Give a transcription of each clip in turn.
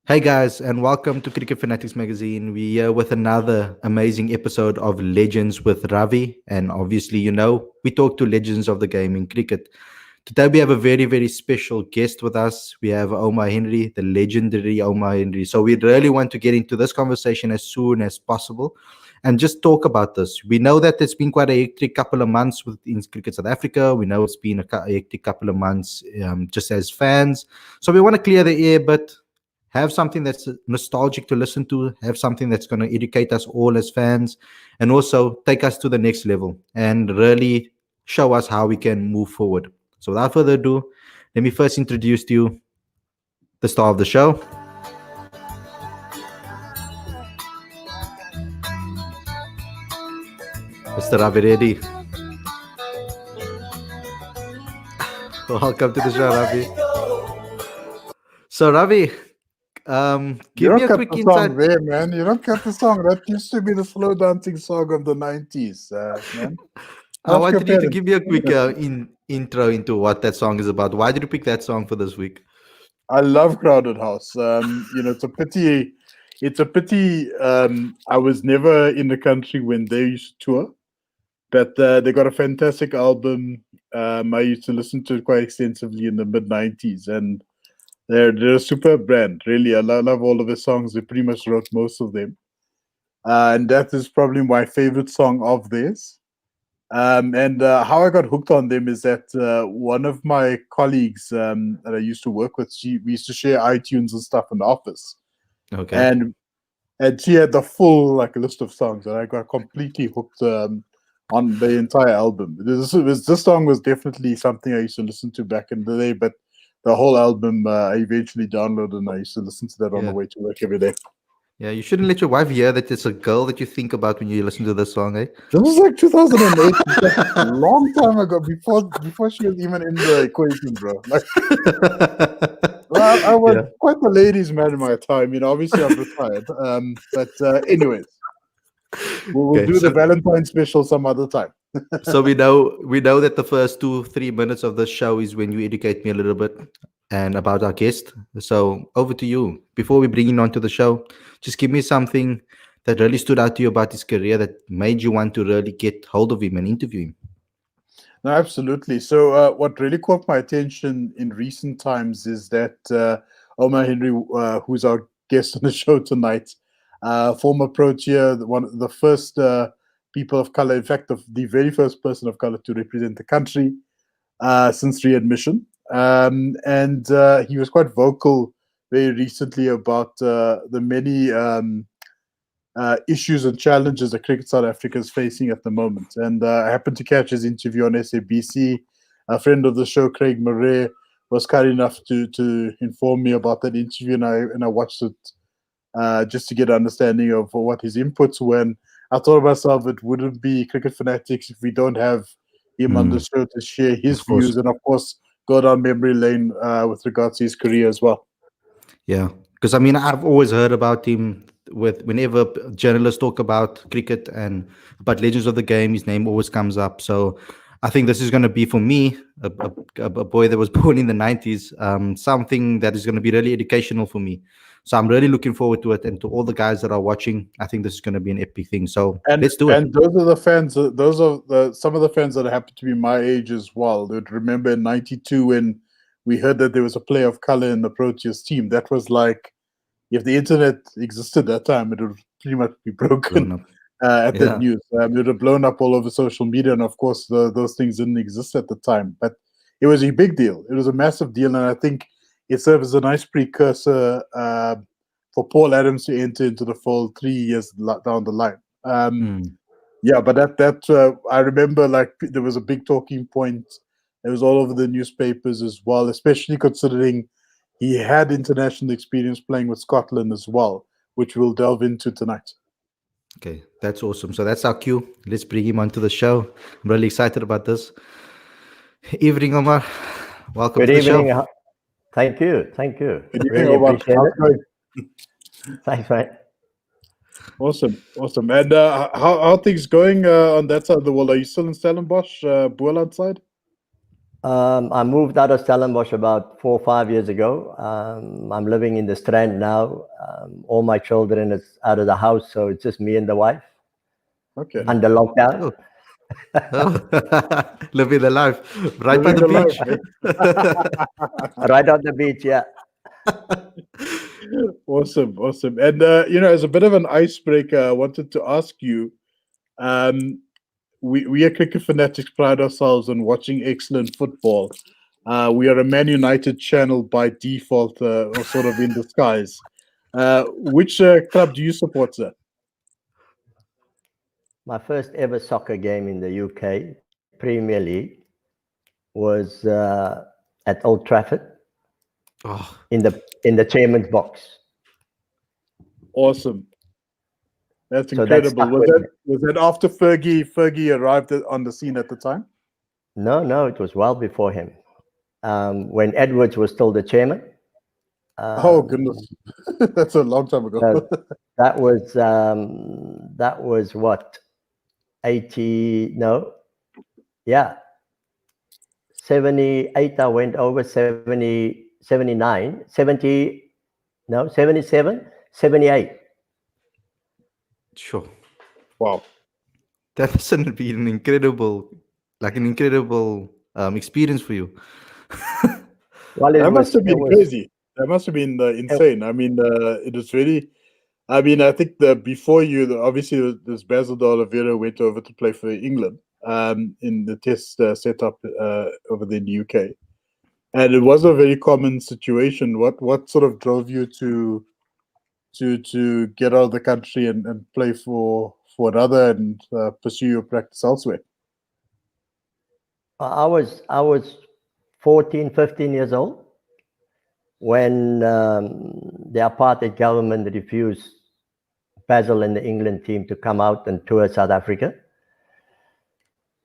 Hey guys, and welcome to Cricket Fanatics Magazine. We're here with another amazing episode of Legends with Ravi. And obviously, we talk to legends of the game in cricket. Today, we have a very, very special guest with us. We have Omar Henry, the legendary Omar Henry. So, we really want to get into this conversation as soon as possible and just talk about this. We know that it's been quite a hectic couple of months in Cricket South Africa. We know it's been a hectic couple of months just as fans. So, we want to clear the air, but have something that's nostalgic to listen to, have something that's going to educate us all as fans, and also take us to the next level and really show us how we can move forward. So, without further ado, let me first introduce to you the star of the show, Mr. Ravi Reddy. Welcome to the show, Ravi. So, Ravi, You give me don't a cut quick the insight. song there, man. You don't cut the song. That used to be the slow dancing song of the 90s, man. I Ask your wanted you to parents. give me a quick intro into what that song is about. Why did you pick that song for this week? I love Crowded House. It's a pity. It's a pity. I was never in the country when they used to tour, but they got a fantastic album. I used to listen to it quite extensively in the mid 90s, and they're a superb brand. Really, I love all of the songs. They pretty much wrote most of them, and that is probably my favorite song of theirs. And how I got hooked on them is that one of my colleagues that I used to work with, we used to share iTunes and stuff in the office, Okay. and she had the full list of songs, and I got completely hooked on the entire album. This song was definitely something I used to listen to back in the day, but the whole album I eventually downloaded, and I used to listen to that on the Yeah. way to work every day. Yeah, you shouldn't let your wife hear that it's a girl that you think about when you listen to this song, eh? This was like 2008, long time ago, before she was even in the equation, bro. Like, well, I was Yeah. quite the ladies' man in my time. Obviously I've retired. But anyways, we'll Okay. do the Valentine special some other time. So we know that the first 2-3 minutes of the show is when you educate me a little bit and about our guest. So over to you. Before we bring him onto the show, just give me something that really stood out to you about his career that made you want to really get hold of him and interview him. No, absolutely. So, what really caught my attention in recent times is that Omar Henry, who's our guest on the show tonight, former Protea, one of the first people of color, in fact, the very first person of color to represent the country since readmission. And he was quite vocal very recently about the many issues and challenges that Cricket South Africa is facing at the moment. And I happened to catch his interview on SABC. A friend of the show, Craig Murray, was kind enough to inform me about that interview, and I watched it just to get an understanding of what his inputs were. And I thought to myself, it wouldn't be Cricket Fanatics if we don't have him on the Mm, show to share his of course. views and, of course, go down memory lane with regards to his career as well. Yeah, because I mean, I've always heard about him with whenever journalists talk about cricket and about legends of the game, his name always comes up. So I think this is going to be for me, a boy that was born in the 90s, something that is going to be really educational for me. So I'm really looking forward to it. And to all the guys that are watching, I think this is going to be an epic thing. So And let's do it. and those are the fans. Those are some of the fans that happen to be my age as well. They'd remember in '92 when we heard that there was a player of color in the Proteas team. That was like, if the internet existed that time, it would pretty much be Blown broken up. at that Yeah. news. It would have blown up all over social media, and of course, those things didn't exist at the time. But it was a big deal. It was a massive deal, and I think it served as a nice precursor for Paul Adams to enter into the fold 3 years down the line. Mm. Yeah, but I remember, like, there was a big talking point. It was all over the newspapers as well, especially considering he had international experience playing with Scotland as well, which we'll delve into tonight. Okay, that's awesome. So that's our cue. Let's bring him onto the show. I'm really excited about this. Evening, Omar. Welcome Good to the show. evening. Thank you. Thank you. Good evening, Really Omar. appreciate How's it. it going? Thanks, mate. Awesome, awesome. And how things going on that side of the world? Are you still in Stellenbosch, Boland side? I moved out of Stellenbosch about 4 or 5 years ago. I'm living in the Strand now. All my children is out of the house, so it's just me and the wife Okay. under lockdown. Oh. Oh. Living the life right by Living the the beach. life, Right on the beach, yeah. Awesome, awesome. And as a bit of an icebreaker, I wanted to ask you, um, we at Cricket Fanatics pride ourselves on watching excellent football. We are a Man United channel by default, or sort of in disguise. Which club do you support, sir? My first ever soccer game in the UK, Premier League, was at Old Trafford Oh, in the chairman's box. Awesome. That's So that incredible. stuck Was with me. that after Fergie arrived on the scene at the time? No, it was well before him. When Edwards was still the chairman. Oh goodness, that's a long time ago. So that was what, 80? No, yeah, 78. I went over 70, 79, 70. No, 77, 78. sure. Wow. That must have been an incredible experience for you. Well, That must have it been was. crazy. That must have been insane. I mean, it was really. I mean, I think before you, obviously, this Basil de Oliveira went over to play for England in the test setup over there in the UK, and it was a very common situation. What sort of drove you to get out of the country and play for another and pursue your practice elsewhere? I was 14, 15 years old when the apartheid government refused Basil and the England team to come out and tour South Africa.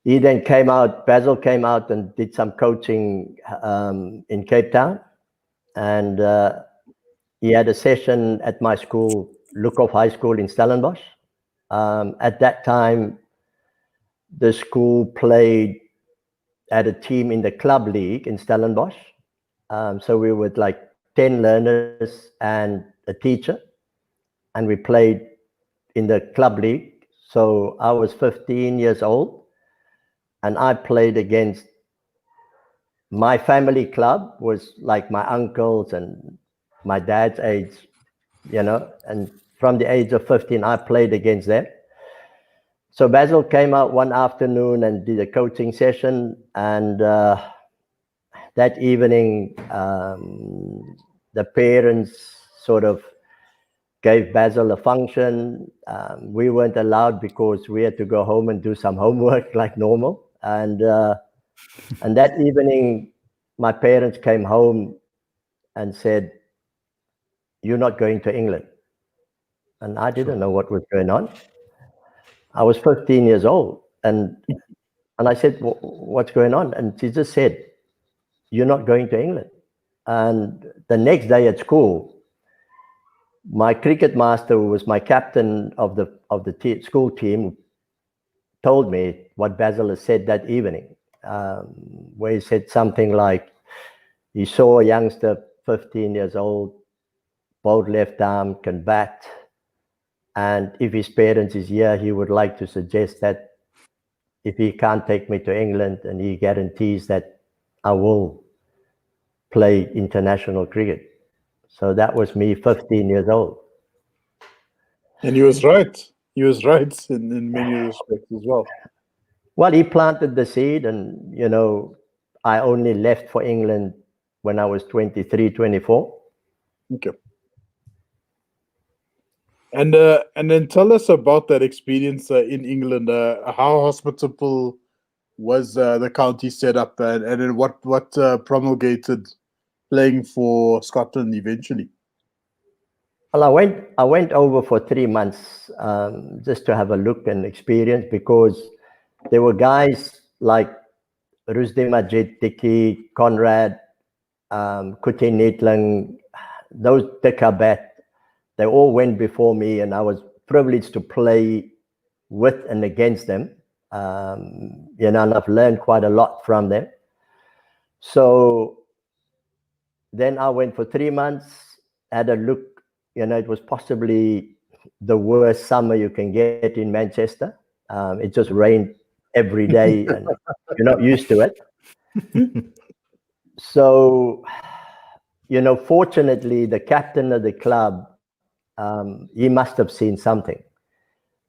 Basil came out and did some coaching in Cape Town, and he had a session at my school, Lukhof High School in Stellenbosch. At that time, the school had a team in the club league in Stellenbosch. So we were like 10 learners and a teacher, and we played in the club league. So I was 15 years old, and I played against my family club, was like my uncles and my dad's age, and from the age of 15, I played against them. So Basil came out one afternoon and did a coaching session, and that evening, the parents sort of gave Basil a function. We weren't allowed because we had to go home and do some homework like normal. And that evening, my parents came home and said, "You're not going to England." And I didn't know what was going on. I was 15 years old, and I said, "What's going on?" And she just said, "You're not going to England." And the next day at school, my cricket master, who was my captain of the school team, told me what Basil had said that evening, where he said something like he saw a youngster, 15 years old, both left arm, can bat, and if his parents is here, he would like to suggest that if he can't take me to England, and he guarantees that I will play international cricket. So that was me, 15 years old. And he was right. He was right in many respects as well. Well, he planted the seed, and I only left for England when I was 23, 24. Okay. And then tell us about that experience in England. How hospitable was the county set up, and then what promulgated playing for Scotland eventually? Well, I went over for 3 months just to have a look and experience, because there were guys like Rusdi Majid, Dicky, Conrad, Kuti Neetling, those Dikabat, they all went before me, and I was privileged to play with and against them. And I've learned quite a lot from them. So then I went for 3 months, had a look. It was possibly the worst summer you can get in Manchester. It just rained every day, and you're not used to it. So, fortunately, the captain of the club, he must have seen something,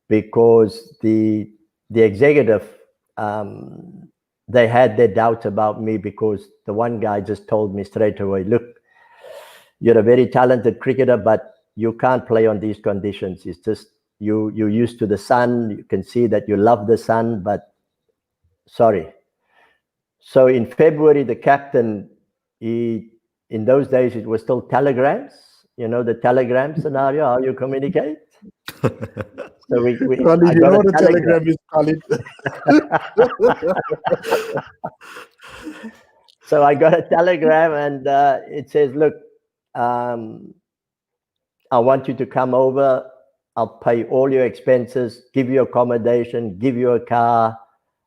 because the executive, they had their doubts about me, because the one guy just told me straight away, look, you're a very talented cricketer, but you can't play on these conditions. It's just you're used to the sun. You can see that you love the sun, but sorry. So in February, the captain, in those days, it was still telegrams. The telegram scenario, how you communicate. So Khalid, you know what a telegram is, Khalid? So I got a telegram, and it says, look, I want you to come over. I'll pay all your expenses, give you accommodation, give you a car,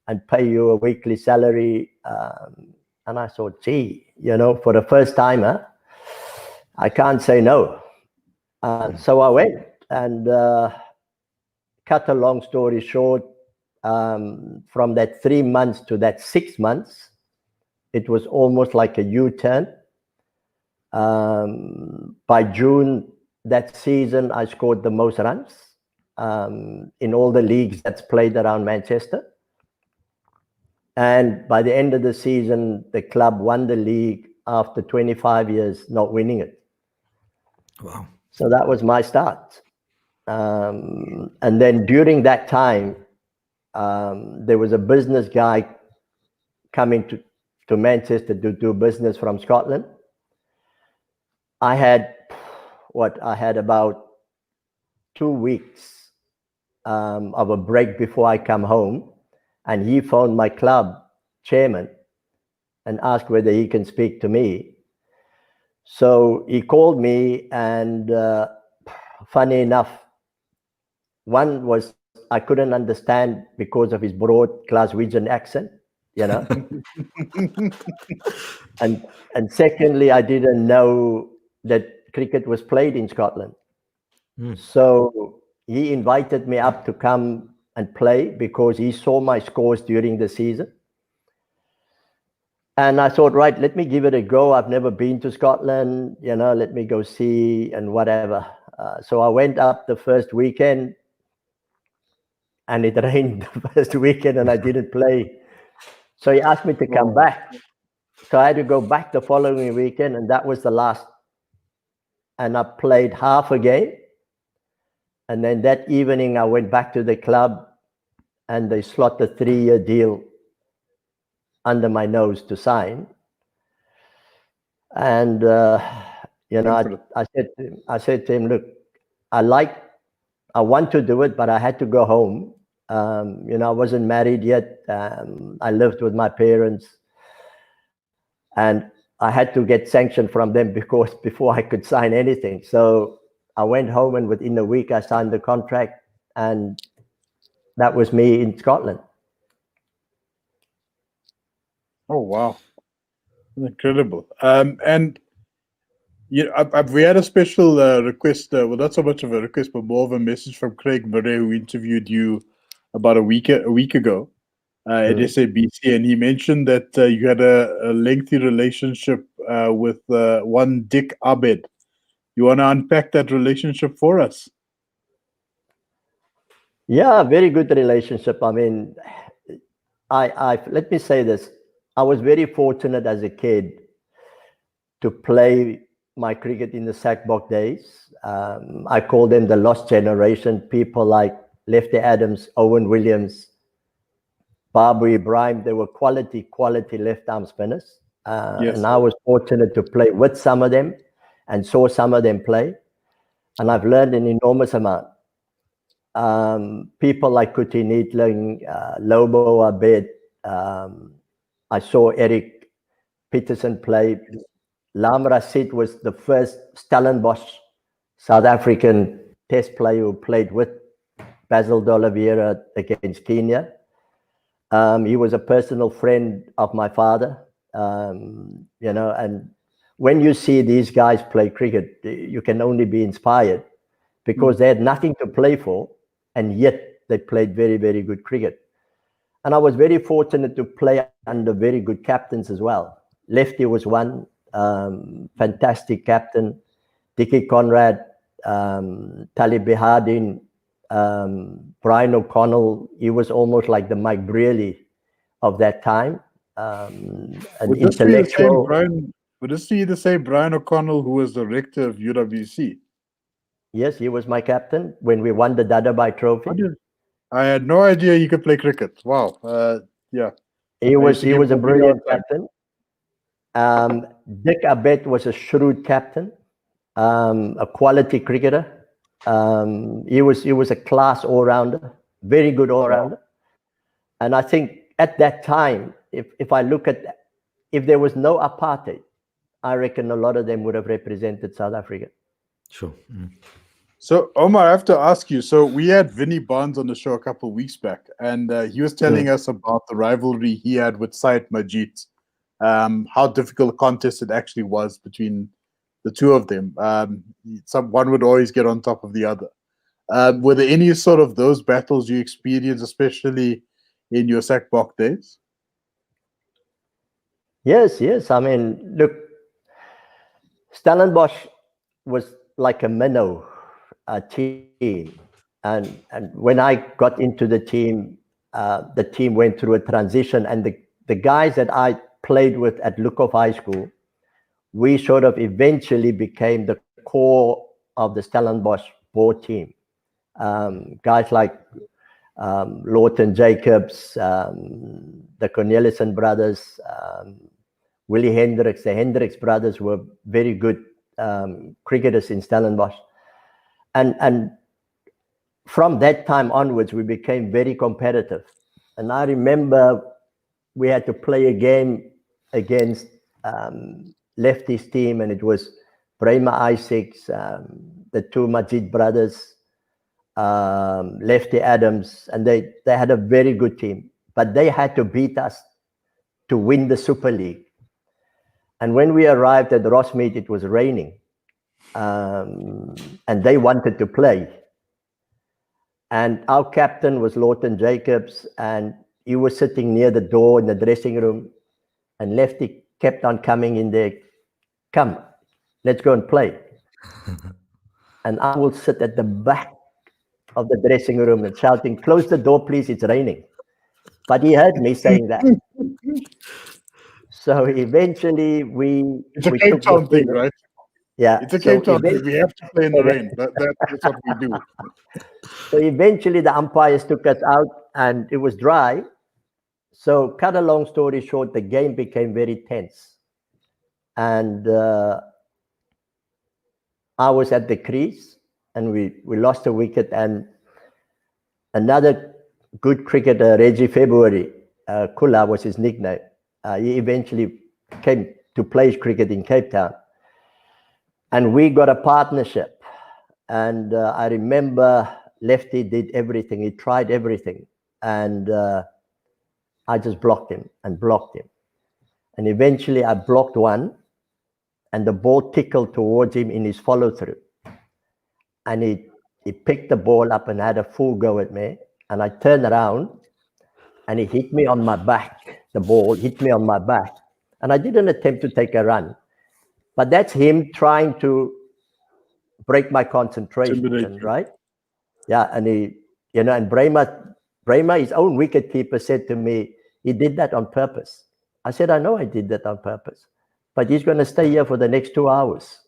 and pay you a weekly salary. And I thought, gee, for the first timer, I can't say no. So I went, and cut a long story short, from that 3 months to that 6 months, it was almost like a U-turn. By June that season, I scored the most runs in all the leagues that's played around Manchester. And by the end of the season, the club won the league after 25 years not winning it. Wow. So that was my start. And then during that time, there was a business guy coming to Manchester to do business from Scotland. I had about 2 weeks of a break before I come home, and he phoned my club chairman and asked whether he can speak to me. So he called me, and funny enough, one was I couldn't understand because of his broad Glaswegian accent, and secondly, I didn't know that cricket was played in Scotland. So he invited me up to come and play because he saw my scores during the season. And I thought, right, let me give it a go. I've never been to Scotland, let me go see and whatever. So I went up the first weekend, and it rained the first weekend, and I didn't play. So he asked me to come back. So I had to go back the following weekend, and that was the last. And I played half a game. And then that evening, I went back to the club, and they slot a 3-year deal under my nose to sign. And I said to him, look, I want to do it, but I had to go home. I wasn't married yet. I lived with my parents, and I had to get sanction from them because before I could sign anything. So I went home, and within a week I signed the contract, and that was me in Scotland. Oh, wow. Incredible. And we had a special request, well, not so much of a request, but more of a message from Craig Murray, who interviewed you about a week ago at SABC, and he mentioned that you had a lengthy relationship with one Dick Abed. You want to unpack that relationship for us? Yeah, very good relationship. I mean, I let me say this. I was very fortunate as a kid to play my cricket in the Sackbox days. I call them the lost generation. People like Lefty Adams, Owen Williams, Babu Ibrahim, they were quality left-arm spinners. Yes. And I was fortunate to play with some of them and saw some of them play. And I've learned an enormous amount. People like Kuti Neatling, Lobo Abed, I saw Eric Peterson play. Lam Rashid was the first Stellenbosch South African test player who played with Basil D'Oliveira against Kenya. He was a personal friend of my father. And when you see these guys play cricket, you can only be inspired because they had nothing to play for, and yet they played very, very good cricket. And I was very fortunate to play under very good captains as well. Lefty was one, fantastic captain. Dickie Conrad, Talib Behardin, Brian O'Connell. He was almost like the Mike Brearley of that time. An Would intellectual. Would this be the same Brian O'Connell who was the rector of UWC? Yes, he was my captain when we won the Dadabai Trophy. I had no idea he could play cricket. Wow. Yeah. He was a brilliant captain. Dick Abed was a shrewd captain, a quality cricketer. He was a class all-rounder, very good all-rounder. And I think at that time, if I look at, if there was no apartheid, I reckon a lot of them would have represented South Africa. Sure. So, Omar, I have to ask you. So, we had Vinnie Barnes on the show a couple of weeks back, and he was telling us about the rivalry he had with Syed Majid, how difficult a contest it actually was between the two of them. One would always get on top of the other. Were there any sort of those battles you experienced, especially in your Sakbok days? Yes. I mean, look, Stellenbosch was like a minnow team. And when I got into the team went through a transition. And the guys that I played with at Lukhof High School, we sort of eventually became the core of the Stellenbosch board team. Guys like Lawton Jacobs, the Cornelissen brothers, Willie Hendricks. The Hendricks brothers were very good cricketers in Stellenbosch. And from that time onwards, we became very competitive. And I remember we had to play a game against Lefty's team, and it was Brahma Isaacs, the two Majid brothers, Lefty Adams, and they had a very good team. But they had to beat us to win the Super League. And when we arrived at Rossmead, it was raining. And they wanted to play. And our captain was Lawton Jacobs, and he was sitting near the door in the dressing room, and Lefty kept on coming in there. Come, let's go and play. And I will sit at the back of the dressing room and shouting, close the door, please, it's raining. But he heard me saying that. So eventually It's a Cape Town thing, right? Yeah. It's a Cape Town thing. We have to play in the rain. That's what we do. So eventually the umpires took us out and it was dry. So cut a long story short, the game became very tense. And I was at the crease and we lost a wicket, and another good cricketer, Reggie February, Kula was his nickname. He eventually came to play cricket in Cape Town. And we got a partnership. And I remember Lefty did everything. He tried everything. And I just blocked him and blocked him. And eventually I blocked one, and the ball tickled towards him in his follow-through. And he picked the ball up and had a full go at me. And I turned around and he hit me on my back. The ball hit me on my back. And I didn't attempt to take a run. But that's him trying to break my concentration, right? Yeah, and and Brahma, his own wicketkeeper, said to me, he did that on purpose. I said, I know I did that on purpose, but he's going to stay here for the next 2 hours.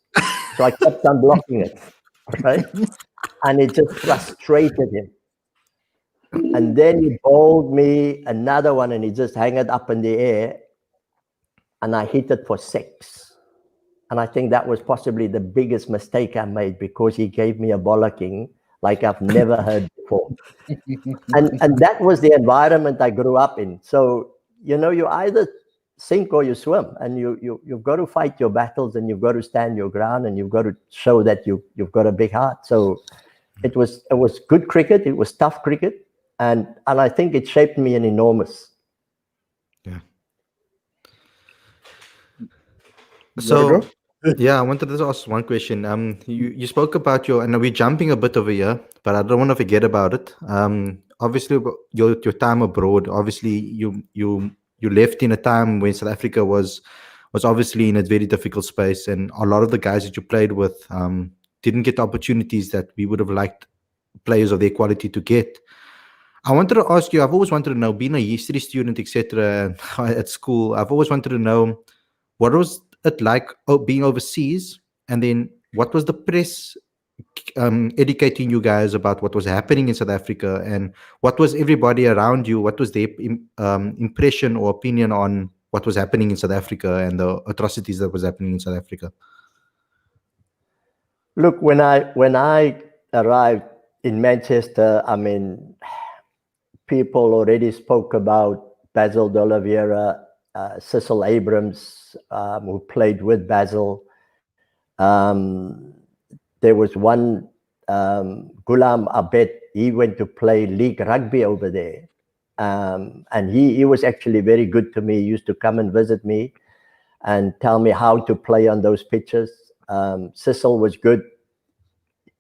So I kept on blocking it, right? And it just frustrated him. And then he bowled me another one, and he just hung it up in the air, and I hit it for 6. And I think that was possibly the biggest mistake I made, because he gave me a bollocking like I've never heard before. And that was the environment I grew up in. So, you either sink or you swim, and you've got to fight your battles, and you've got to stand your ground, and you've got to show that you've got a big heart. So it was good cricket. It was tough cricket. And I think it shaped me an enormous. Yeah. You wanna So, go? yeah, I wanted to ask one question. You spoke about your, and we're jumping a bit over here, but I don't want to forget about it. Obviously, your time abroad. Obviously, you left in a time when South Africa was obviously in a very difficult space, and a lot of the guys that you played with didn't get the opportunities that we would have liked players of their quality to get. I wanted to ask you. I've always wanted to know, being a history student, etc., at school. I've always wanted to know, what was it like being overseas, and then what was the press educating you guys about what was happening in South Africa, and what was everybody around you? What was their impression or opinion on what was happening in South Africa and the atrocities that was happening in South Africa? Look, when I arrived in Manchester, I mean, people already spoke about Basil de Oliveira, Cecil Abrams, who played with Basil. There was one, Ghulam Abed, he went to play league rugby over there. And he was actually very good to me. He used to come and visit me and tell me how to play on those pitches. Cecil was good,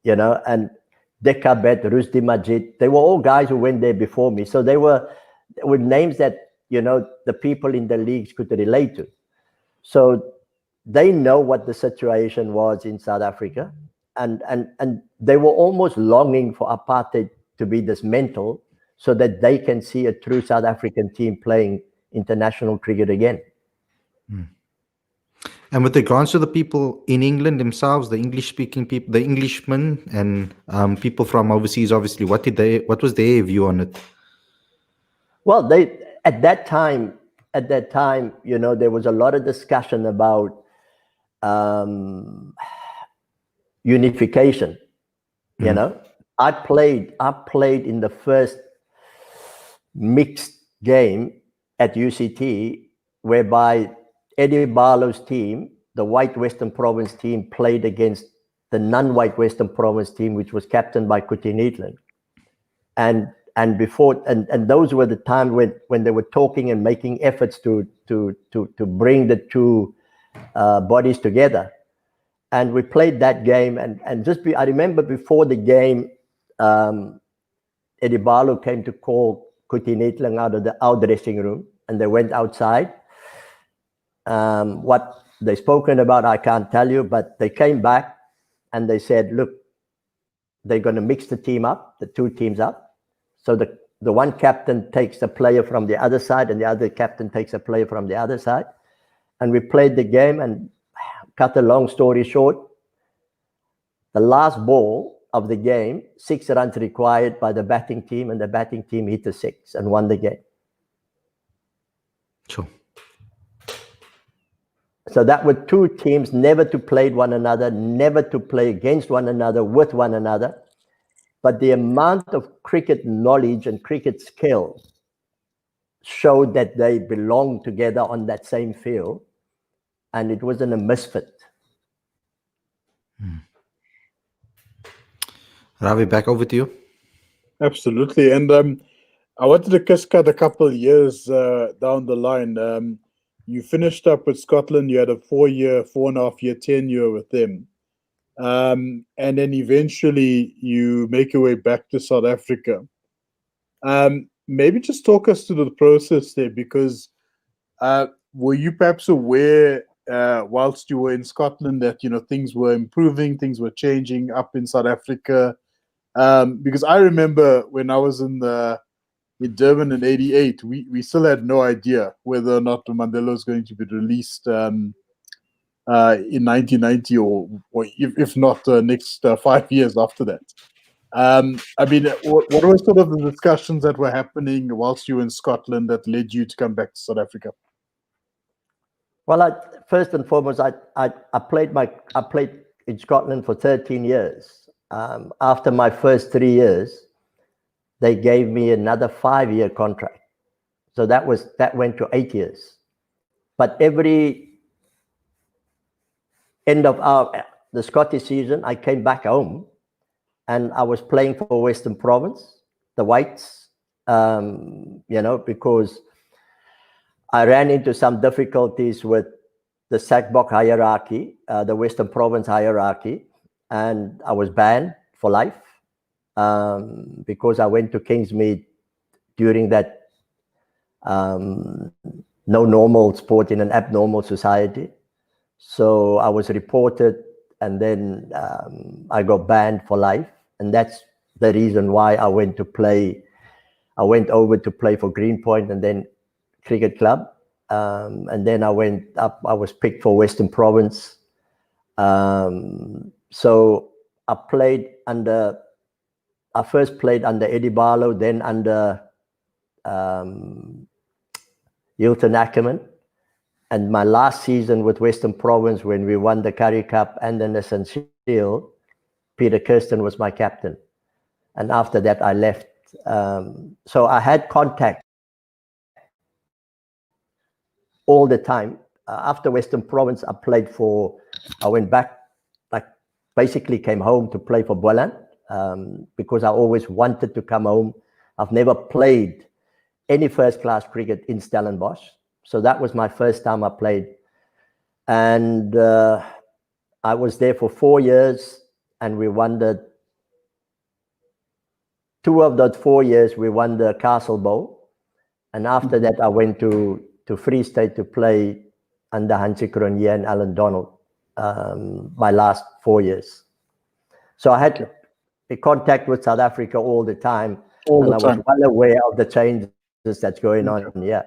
and Dekabet, Rusdi Majid, they were all guys who went there before me. So they were names that, the people in the leagues could relate to. So they know what the situation was in South Africa. And they were almost longing for apartheid to be dismantled so that they can see a true South African team playing international cricket again. And with regards to the people in England themselves, the English-speaking people, the Englishmen, and people from overseas, obviously, what was their view on it? Well, at that time, there was a lot of discussion about unification. I played in the first mixed game at UCT, whereby Eddie Barlow's team, the white Western Province team, played against the non-white Western Province team, which was captained by Kuti Neatland. And before, and those were the times when they were talking and making efforts to bring the two bodies together. And we played that game, and I remember before the game, Eddie Barlow came to call Kuti Neatland out of our dressing room, and they went outside. What they spoken about, I can't tell you, but they came back and they said, look, they're going to mix the team up, the two teams up. So the one captain takes a player from the other side and the other captain takes a player from the other side. And we played the game, and cut a long story short, the last ball of the game, 6 runs required by the batting team, and the batting team hit a 6 and won the game. Sure. So that were two teams never to play one another, never to play against one another, with one another. But the amount of cricket knowledge and cricket skill showed that they belonged together on that same field, and it wasn't a misfit. Ravi, back over to you. Absolutely. And I wanted to cut a couple of years down the line. You finished up with Scotland. You had a 4.5 year tenure with them. And then eventually you make your way back to South Africa. Maybe just talk us through the process there, because were you perhaps aware whilst you were in Scotland that things were improving, things were changing up in South Africa? Because I remember when I was in Durban in '88, we still had no idea whether or not Mandela was going to be released in 1990, or if not next 5 years after that. I mean, what were sort of the discussions that were happening whilst you were in Scotland that led you to come back to South Africa? Well, first and foremost, I played in Scotland for 13 years. After my first 3 years, they gave me another 5-year contract. So that went to 8 years. But every end of the Scottish season, I came back home, and I was playing for Western Province, the Whites, because I ran into some difficulties with the Sackbock hierarchy, the Western Province hierarchy, and I was banned for life because I went to Kingsmead during that no normal sport in an abnormal society. So I was reported, and then I got banned for life, and that's the reason why I went to play. I went over to play for Greenpoint and then Cricket Club, and then I went up. I was picked for Western Province. So I played under. I first played under Eddie Barlow, then under Hilton Ackerman. And my last season with Western Province, when we won the Currie Cup and the Nissan Shield, Peter Kirsten was my captain. And after that, I left. So I had contact all the time. After Western Province, I went back, like basically came home to play for Boland because I always wanted to come home. I've never played any first-class cricket in Stellenbosch. So that was my first time I played. And I was there for 4 years, and we won two of those 4 years, we won the Castle Bowl. And after that, I went to Free State to play under Hansie Cronje and Alan Donald my last 4 years. So I had a contact with South Africa all the time. I was well aware of the changes that's going on. Yeah.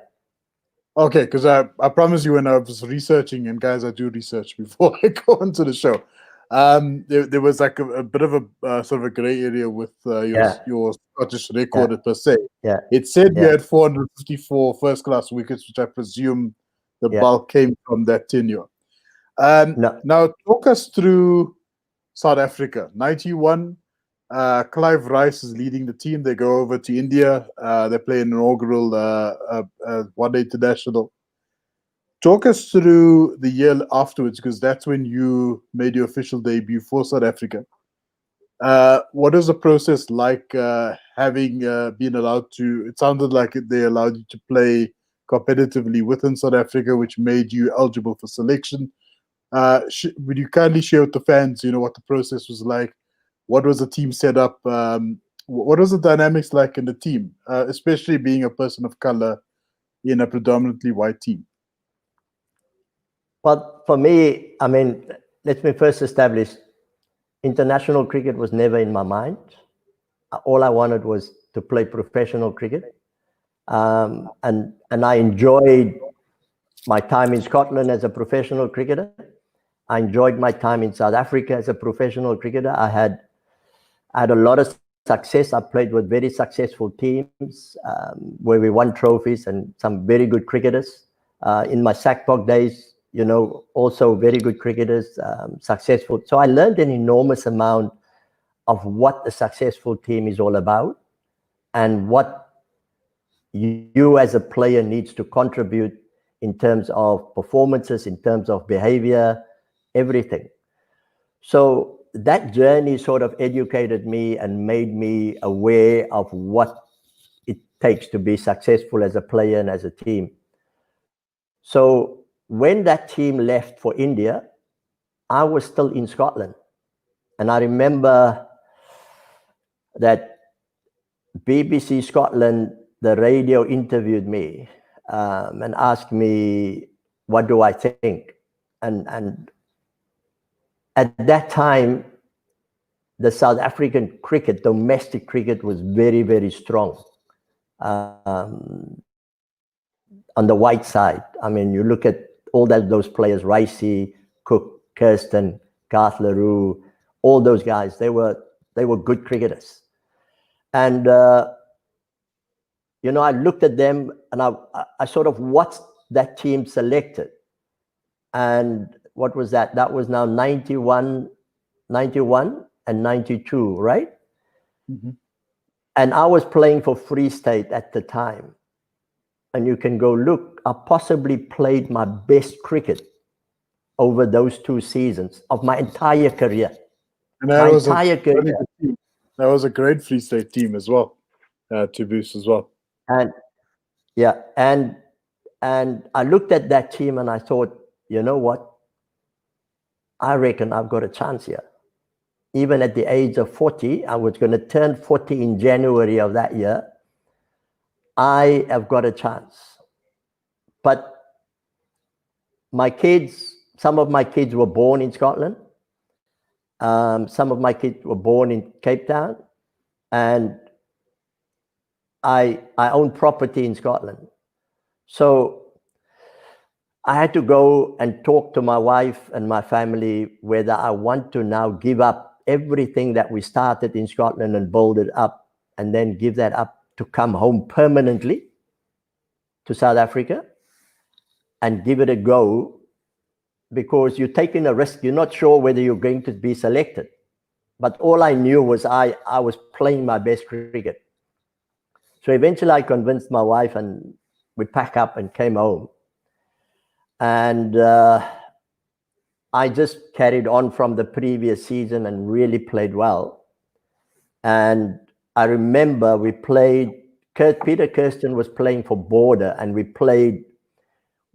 Okay, because I promise you when I was researching, and guys, I do research before I go onto the show. There was like a bit of a sort of a gray area with your Scottish record per se. Yeah. It said you had 454 first-class wickets, which I presume the bulk came from that tenure. Now, talk us through South Africa. 91, Clive Rice is leading the team. They go over to India. They play an inaugural one-day international. Talk us through the year afterwards, because that's when you made your official debut for South Africa. What is the process like having been allowed to, it sounded like they allowed you to play competitively within South Africa, which made you eligible for selection. Would you kindly share with the fans, what the process was like? What was the team set up? What was the dynamics like in the team, especially being a person of color in a predominantly white team? Well, for me, I mean, let me first establish, international cricket was never in my mind. All I wanted was to play professional cricket. And I enjoyed my time in Scotland as a professional cricketer. I enjoyed my time in South Africa as a professional cricketer. I had a lot of success. I played with very successful teams where we won trophies and some very good cricketers. In my Sackbock days, also very good cricketers, successful. So I learned an enormous amount of what a successful team is all about and what you as a player needs to contribute in terms of performances, in terms of behavior, everything. So that journey sort of educated me and made me aware of what it takes to be successful as a player and as a team. So when that team left for India, I was still in Scotland. And I remember that BBC Scotland, the radio interviewed me and asked me, what do I think? And at that time, the South African cricket, domestic cricket, was very, very strong on the white side. I mean, you look at all those players, Ricey, Cook, Kirsten, Garth LaRue, all those guys, they were good cricketers. And, I looked at them and I sort of watched that team selected. And what was that? That was now 91 and 92, right? Mm-hmm. And I was playing for Free State at the time. And you can go look, I possibly played my best cricket over those 2 seasons of my entire career. And that was a great Free State team as well, to boost as well. And I looked at that team and I thought, you know what? I reckon I've got a chance here. Even at the age of 40, I was going to turn 40 in January of that year. I have got a chance. But my kids, some of my kids were born in Scotland. Some of my kids were born in Cape Town. And I own property in Scotland. So I had to go and talk to my wife and my family whether I want to now give up everything that we started in Scotland and build it up, and then give that up to come home permanently to South Africa and give it a go, because you're taking a risk. You're not sure whether you're going to be selected. But all I knew was I was playing my best cricket. So eventually I convinced my wife, and we packed up and came home. And I just carried on from the previous season and really played well. And I remember we played, Peter Kirsten was playing for Border, and we played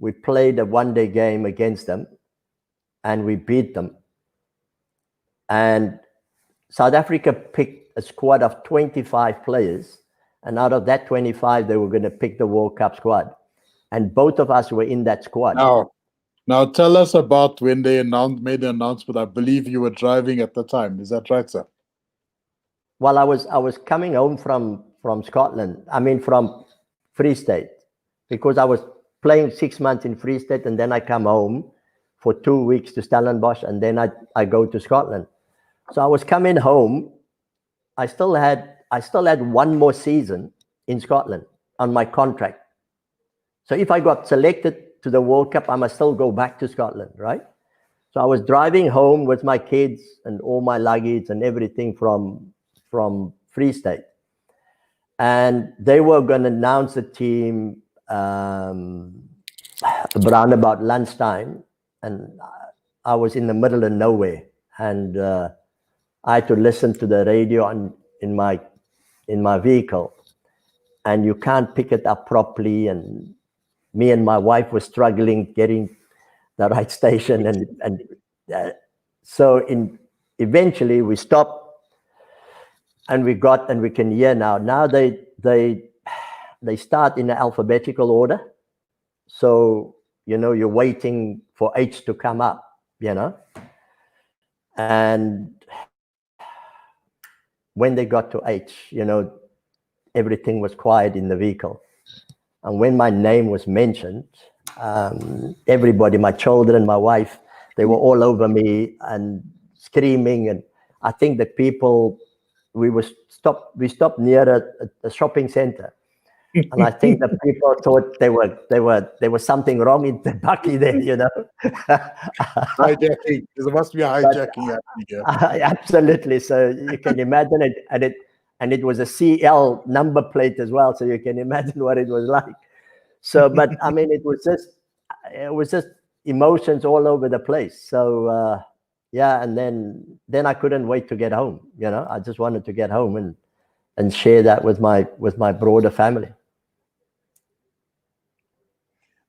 a one-day game against them, and we beat them. And South Africa picked a squad of 25 players, and out of that 25, they were going to pick the World Cup squad. And both of us were in that squad. Now tell us about when they made the announcement. I believe you were driving at the time. Is that right, sir? Well, I was coming home from Scotland. I mean, from Free State, because I was playing 6 months in Free State, and then I come home for 2 weeks to Stellenbosch, and then I go to Scotland. So I was coming home. I still had one more season in Scotland on my contract. So if I got selected to the World Cup, I must still go back to Scotland, right? So I was driving home with my kids and all my luggage and everything from Free State. And they were going to announce the team around about lunchtime. And I was in the middle of nowhere. And I had to listen to the radio in my vehicle. And you can't pick it up properly. And me and my wife were struggling getting the right station. So eventually we stopped. And we can hear now. Now they start in alphabetical order. So, you're waiting for H to come up, And when they got to H, everything was quiet in the vehicle. And when my name was mentioned, everybody, my children, my wife, they were all over me and screaming. And I think the people, we stopped near a shopping center. And I think the people thought there was something wrong in the bucky there, Hijacking. There must be a hijacking happening here. Absolutely. So you can imagine it, and it was a CL number plate as well. So you can imagine what it was like. So, but I mean, it was just emotions all over the place. So yeah, and then I couldn't wait to get home. I just wanted to get home and share that with my broader family.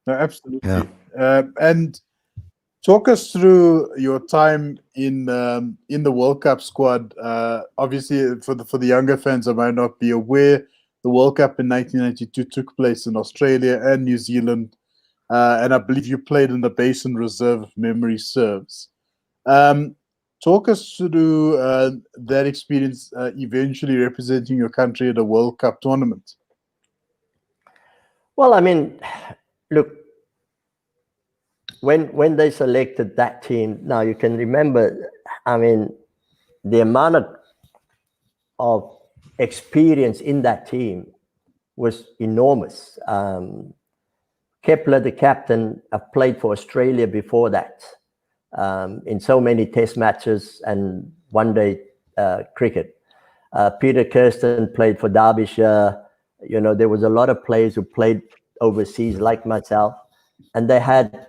No, absolutely. Yeah. And talk us through your time in the World Cup squad. Obviously, for the younger fans that might not be aware, the World Cup in 1992 took place in Australia and New Zealand, and I believe you played in the Basin Reserve, if memory serves. Talk us through that experience, eventually representing your country at a World Cup tournament. Well, I mean, look, when they selected that team, now you can remember, I mean, the amount of experience in that team was enormous. Kepler, the captain, played for Australia before that, in so many test matches and one-day cricket. Peter Kirsten played for Derbyshire. There was a lot of players who played overseas like myself, and they had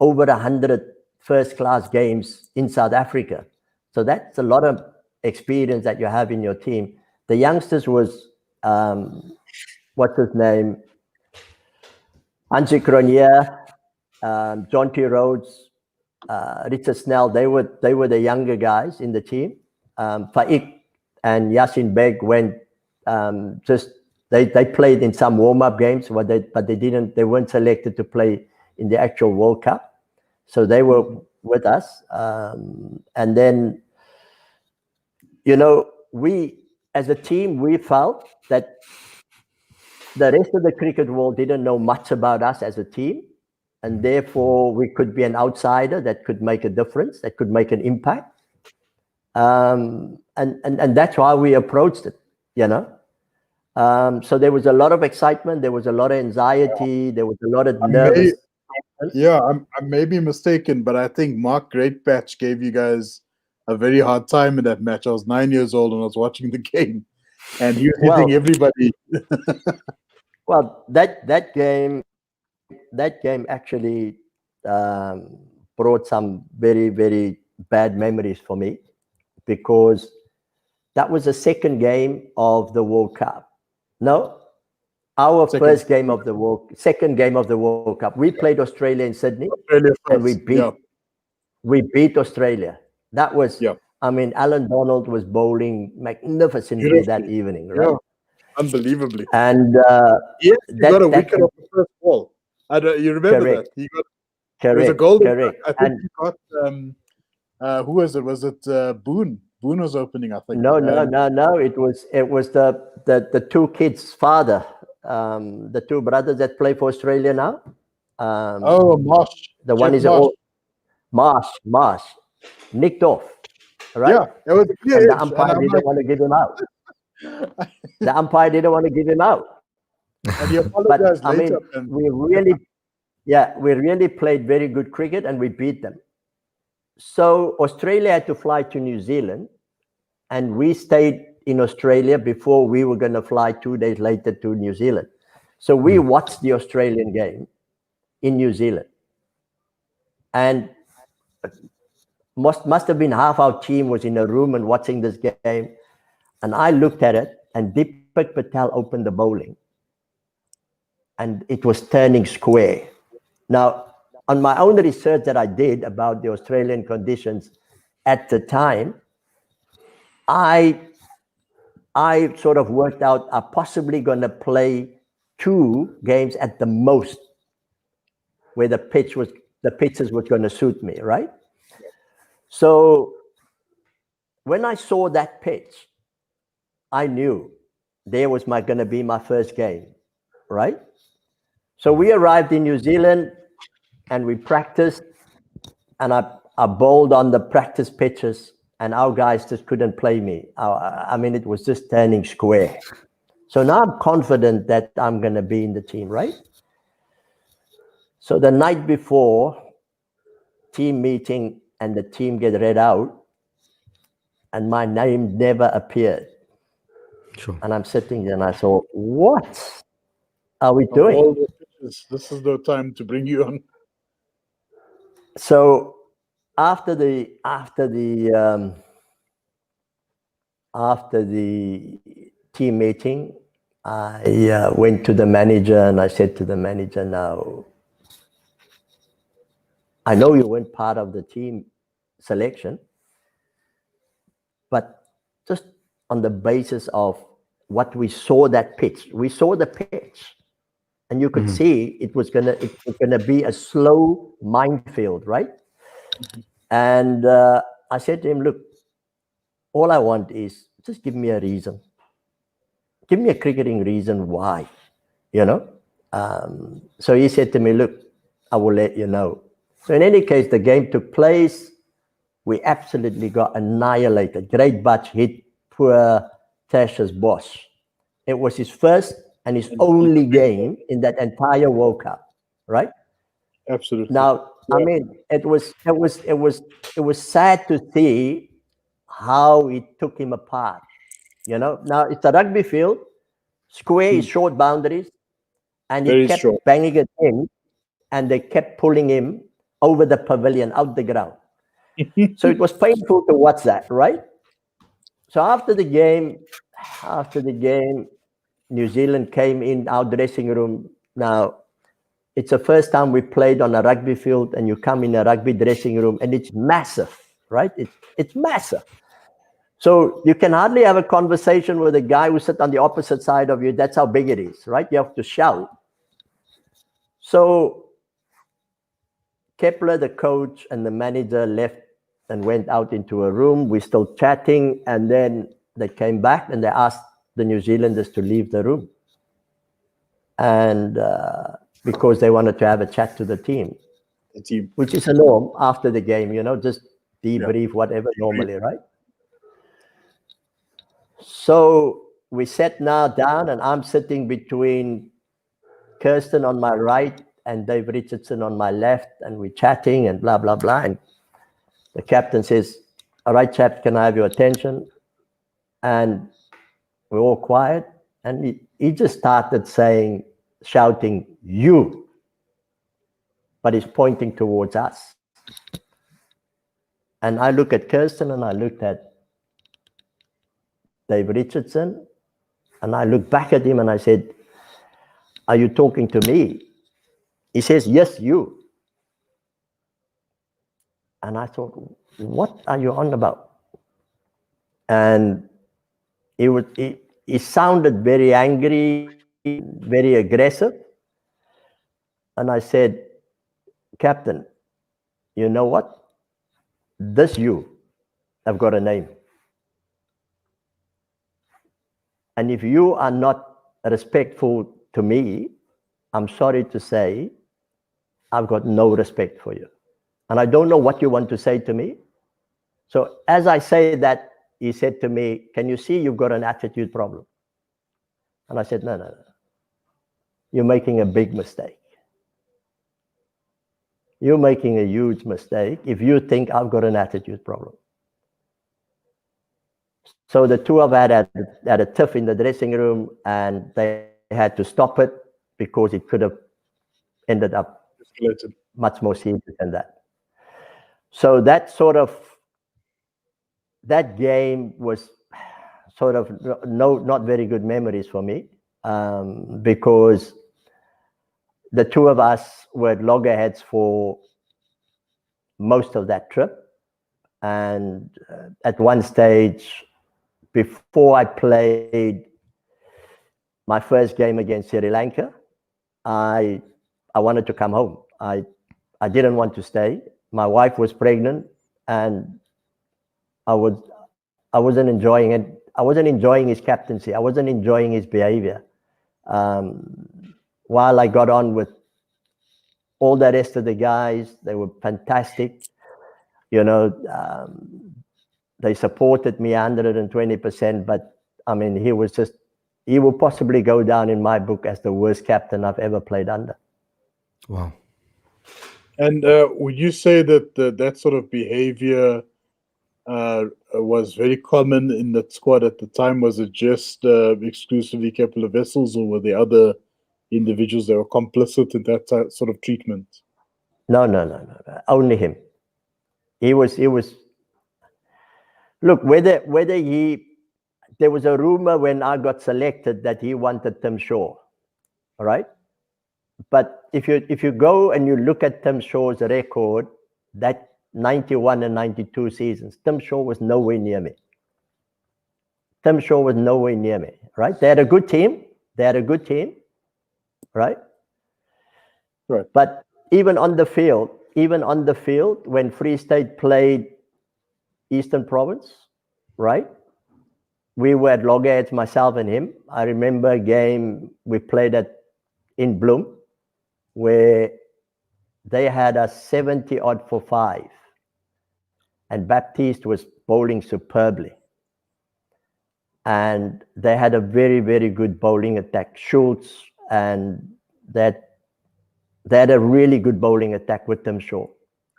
over 100 first-class games in South Africa. So that's a lot of experience that you have in your team. The youngsters was, what's his name? Angie Cronje, John T. Rhodes, Richard Snell, they were the younger guys in the team. Faik and Yasin Beg went they played in some warm-up games, but they weren't selected to play in the actual World Cup. So they were with us. And then, we as a team, we felt that the rest of the cricket world didn't know much about us as a team. And therefore, we could be an outsider that could make a difference, that could make an impact. And that's why we approached it, So there was a lot of excitement. There was a lot of anxiety. There was a lot of nervous. I may be mistaken, but I think Mark Greatbatch gave you guys a very hard time in that match. I was 9 years old and I was watching the game, and he was hitting everybody. Well, that game actually brought some very, very bad memories for me, because that was the second game of the World Cup. No, our second game of the World Cup. We played Australia in Sydney, and we beat Australia. That was, Alan Donald was bowling magnificently that evening, right? Yeah, unbelievably. And he got a wicket off the first ball. You remember that? He got it was a golden. Correct. I think he got who was it? Was it Boone? Boone was opening, I think. No. It was the two kids' father, the two brothers that play for Australia now. Marsh. The one is Marsh. Nicked off. Right? Yeah, it was clear. And the umpire didn't want to give him out. The umpire didn't want to give him out. And he apologized later. We really played very good cricket and we beat them. So Australia had to fly to New Zealand, and we stayed in Australia before we were going to fly 2 days later to New Zealand. So we watched the Australian game in New Zealand. And must have been half our team was in a room and watching this game. And I looked at it, and Deepak Patel opened the bowling, and it was turning square. Now, on my own research that I did about the Australian conditions at the time, I sort of worked out I'm possibly going to play 2 games at the most where the pitches was going to suit me, right? So when I saw that pitch, I knew there was going to be my first game, right? So we arrived in New Zealand and we practiced, and I bowled on the practice pitches, and our guys just couldn't play me. It was just turning square. So now I'm confident that I'm going to be in the team, right? So the night before, team meeting, and the team get read out, and my name never appeared. Sure. And I'm sitting there and I thought, what are we doing? This is the time to bring you on. So after the team meeting, I went to the manager and I said to the manager, now, I know you weren't part of the team selection, but just on the basis of what we saw the pitch, and you could see it was gonna be a slow minefield, right? And I said to him, look, all I want is just give me a reason. Give me a cricketing reason why, So he said to me, look, I will let you know. So in any case, the game took place. We absolutely got annihilated. Great Butch hit poor Tash's boss. It was his first and his only game in that entire World Cup, right? Absolutely. Now, it was sad to see how it took him apart. Now it's a rugby field, square is short boundaries, and he kept banging it in, and they kept pulling him over the pavilion, out the ground. So it was painful to watch that, right? So after the game, New Zealand came in our dressing room. Now, It's the first time we played on a rugby field, and you come in a rugby dressing room, and it's massive, right? It's massive. So you can hardly have a conversation with a guy who sits on the opposite side of you. That's how big it is, right? You have to shout. So Kepler, the coach, and the manager left and went out into a room. We're still chatting, and then they came back and they asked the New Zealanders to leave the room. And because they wanted to have a chat to the team, which is a norm after the game, just debrief, whatever, normally, right? So we sat now down, and I'm sitting between Kirsten on my right and Dave Richardson on my left, and we're chatting and blah, blah, blah. And the captain says, "All right, chaps, can I have your attention?" And we're all quiet. And he just started shouting, "You." But he's pointing towards us. And I look at Kirsten, and I looked at Dave Richardson, and I looked back at him and I said, "Are you talking to me?" He says, "Yes, you." And I thought, what are you on about? And he sounded very angry, very aggressive. And I said, "Captain, you know what? This you have got a name. And if you are not respectful to me, I'm sorry to say, I've got no respect for you. And I don't know what you want to say to me." So as I say that, he said to me, "Can you see you've got an attitude problem?" And I said, no. You're making a big mistake. You're making a huge mistake if you think I've got an attitude problem. So the two of us had a tiff in the dressing room, and they had to stop it because it could have ended up much more serious than that. So that game was sort of not very good memories for me, because the two of us were at loggerheads for most of that trip. And at one stage, before I played my first game against Sri Lanka, I wanted to come home. I didn't want to stay. My wife was pregnant, and I wasn't enjoying it. I wasn't enjoying his captaincy. I wasn't enjoying his behavior. While I got on with all the rest of the guys, they were fantastic. They supported me 120%, but I mean, he will possibly go down in my book as the worst captain I've ever played under. Wow. And would you say that that sort of behavior was very common in that squad at the time? Was it just exclusively Kepler Wessels, or were there other individuals that were complicit in that sort of treatment? No. Only him. He was. Look, whether there was a rumor when I got selected that he wanted Tim Shaw, all right? But if you go and you look at Tim Shaw's record, that 91 and 92 seasons, Tim Shaw was nowhere near me. Right? They had a good team, right? Right. But even on the field, when Free State played Eastern Province, right? We were at loggerheads, myself and him. I remember a game we played in Bloom, where they had a 70-odd for 5. And Baptiste was bowling superbly. And they had a very, very good bowling attack. Schultz, and they had a really good bowling attack with Tim Shaw.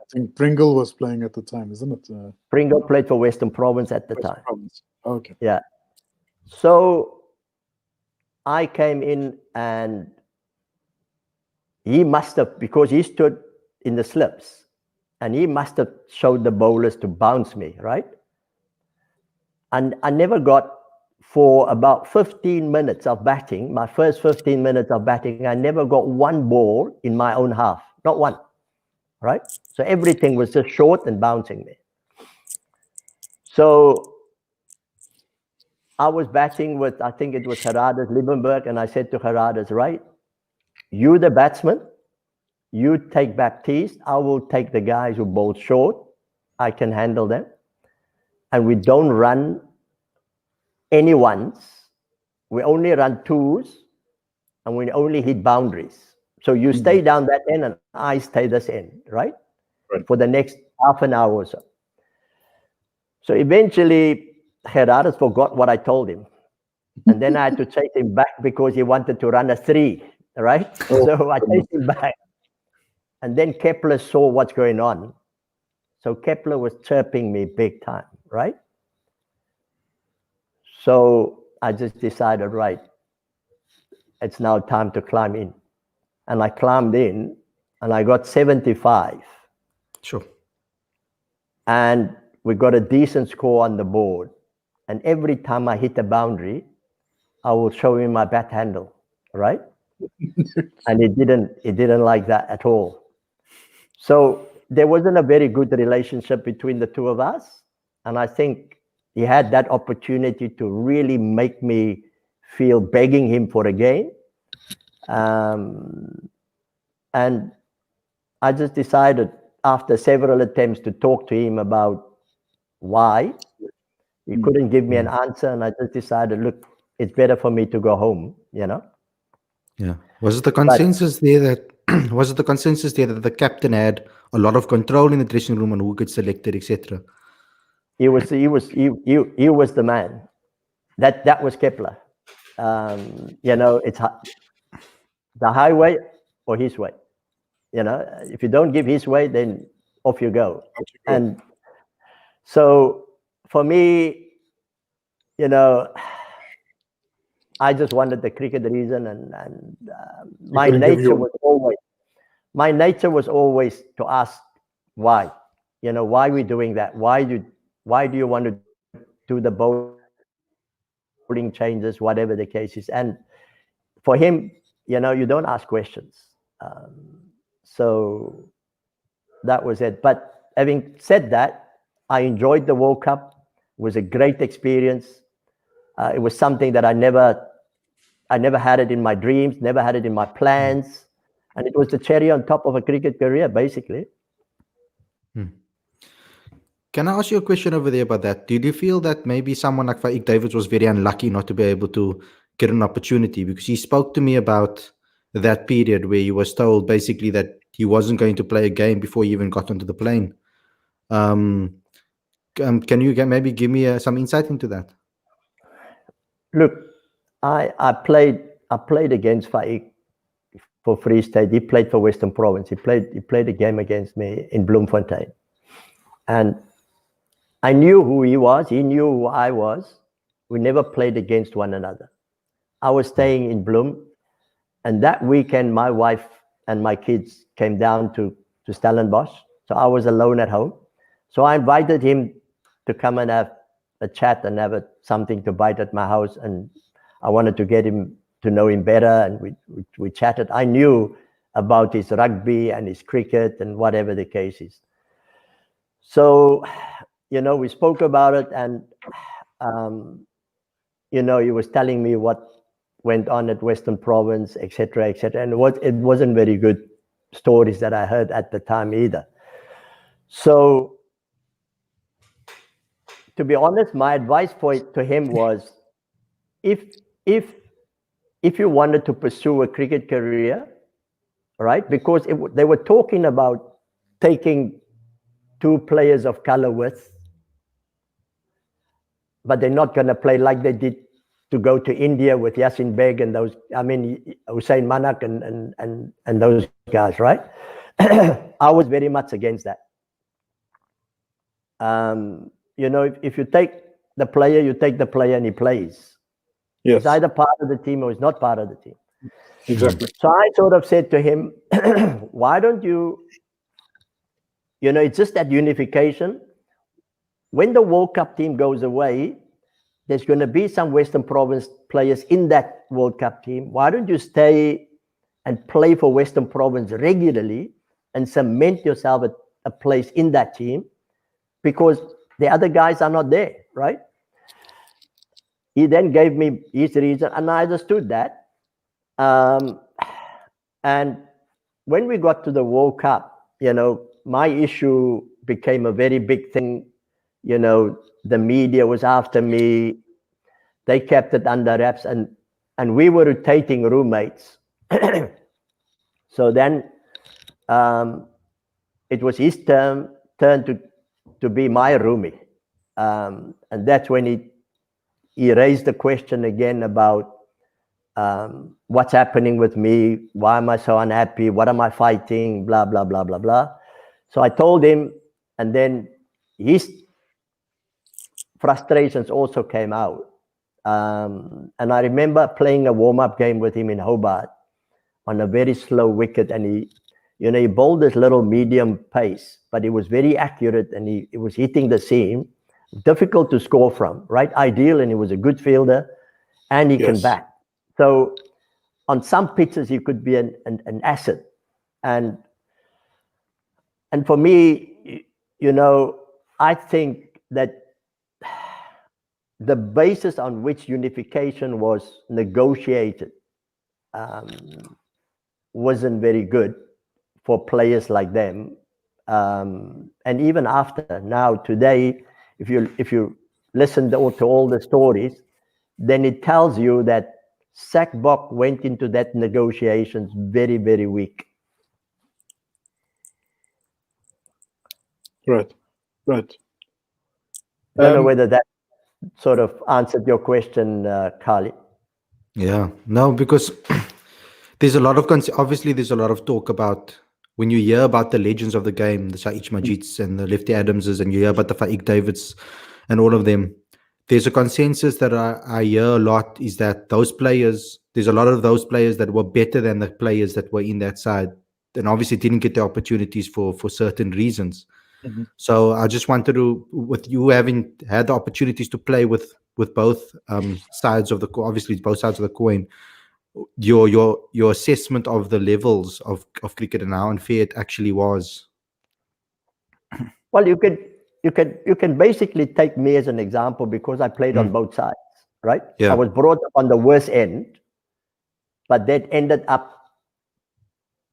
I think Pringle was playing at the time, isn't it? Pringle played for Western Province at the time. Province. Okay. Yeah. So I came in, and he must have, because he stood in the slips, and he must have showed the bowlers to bounce me, right? And I never got for about 15 minutes of batting, my first 15 minutes of batting, I never got one ball in my own half, not one, right? So everything was just short and bouncing me. So I was batting with, I think it was Gerardus Liebenberg, and I said to Gerardus, right, you the batsman, you take Baptiste, I will take the guys who bowl short, I can handle them, and we don't run any ones, we only run twos, and we only hit boundaries. So you stay down that end and I stay this end, right? For the next half an hour or so. So eventually, Gerardus forgot what I told him. And then I had to chase him back because he wanted to run a 3, right? So I chased him back. And then Kepler saw what's going on. So Kepler was chirping me big time, right? So I just decided, right, it's now time to climb in. And I climbed in and I got 75. Sure. And we got a decent score on the board. And every time I hit a boundary, I will show him my bat handle, right? And he didn't like that at all. So there wasn't a very good relationship between the two of us. And I think he had that opportunity to really make me feel begging him for a game. And I just decided after several attempts to talk to him about why. He couldn't give me an answer, and I just decided, look, it's better for me to go home, you know? Yeah. Was it the consensus there that was it the consensus there that the captain had a lot of control in the dressing room on who gets selected, etc.? He was the man. That was Kepler. You know, it's the highway or his way. You know, if you don't give his way, then off you go. And so for me, you know, I just wanted the cricket reason, and my nature was always to ask why. You know, why are we doing that? Why do you want to do the bowling changes, whatever the case is? And for him, you know, you don't ask questions. So that was it. But having said that, I enjoyed the World Cup. It was a great experience. It was something that I never had it in my dreams, never had it in my plans. And it was the cherry on top of a cricket career, basically. Can I ask you a question over there about that? Did you feel that maybe someone like Faik Davids was very unlucky not to be able to get an opportunity? Because he spoke to me about that period where he was told basically that he wasn't going to play a game before he even got onto the plane. Can you maybe give me some insight into that? Look, I played against Faik for Free State. He played for Western Province. He played a game against me in Bloemfontein. And I knew who he was. He knew who I was. We never played against one another. I was staying in Bloem. And that weekend, my wife and my kids came down to Stellenbosch. So I was alone at home. So I invited him to come and have a chat and have something to bite at my house. And I wanted to get him to know him better. And we chatted. I knew about his rugby and his cricket and whatever the case is. So, you know, we spoke about it, and, you know, he was telling me what went on at Western Province, etc., etc. And it wasn't very good stories that I heard at the time either. So, to be honest, my advice to him was, if you wanted to pursue a cricket career, right? Because they were talking about taking 2 players of color with, but they're not going to play like they did to go to India with Yasin Beg and those, I mean, Hussein Manak and those guys, right? I was very much against that. You know, if you take the player, you take the player and he plays. Yes. He's either part of the team or he's not part of the team. Exactly. So I sort of said to him, why don't you know, it's just that unification. When the World Cup team goes away, there's going to be some Western Province players in that World Cup team. Why don't you stay and play for Western Province regularly and cement yourself a place in that team? Because the other guys are not there, right? He then gave me his reason, and I understood that. And when we got to the World Cup, my issue became a very big thing. The media was after me. They kept it under wraps, and we were rotating roommates. So then it was his turn to be my roomie. And that's when he raised the question again about what's happening with me, why am I so unhappy, what am I fighting, blah, blah, blah, blah, blah. So I told him, and then his frustrations also came out. And I remember playing a warm-up game with him in Hobart on a very slow wicket, and he bowled this little medium pace, but it was very accurate, and he was hitting the seam, difficult to score from, right? Ideal, and he was a good fielder, and he can bat. So on some pitches, he could be an asset. And for me, I think that the basis on which unification was negotiated wasn't very good for players like them. And even after, now today, if you listen to all the stories, then it tells you that Sackbock went into that negotiations very, very weak. Right. I don't know whether that sort of answered your question, Khalid. Yeah, no, because there's a lot of obviously there's a lot of talk about when you hear about the legends of the game, the Saich Majids and the Lefty Adamses, and you hear about the Faik Davids and all of them. There's a consensus that I hear a lot is that those players, there's a lot of those players that were better than the players that were in that side, and obviously didn't get the opportunities for certain reasons. Mm-hmm. So I just wanted to, with you having had the opportunities to play with both sides of the, obviously both sides of the coin, your assessment of the levels of cricket and how unfair it actually was. Well, you can basically take me as an example because I played on both sides, right? Yeah. I was brought up on the worst end, but then ended up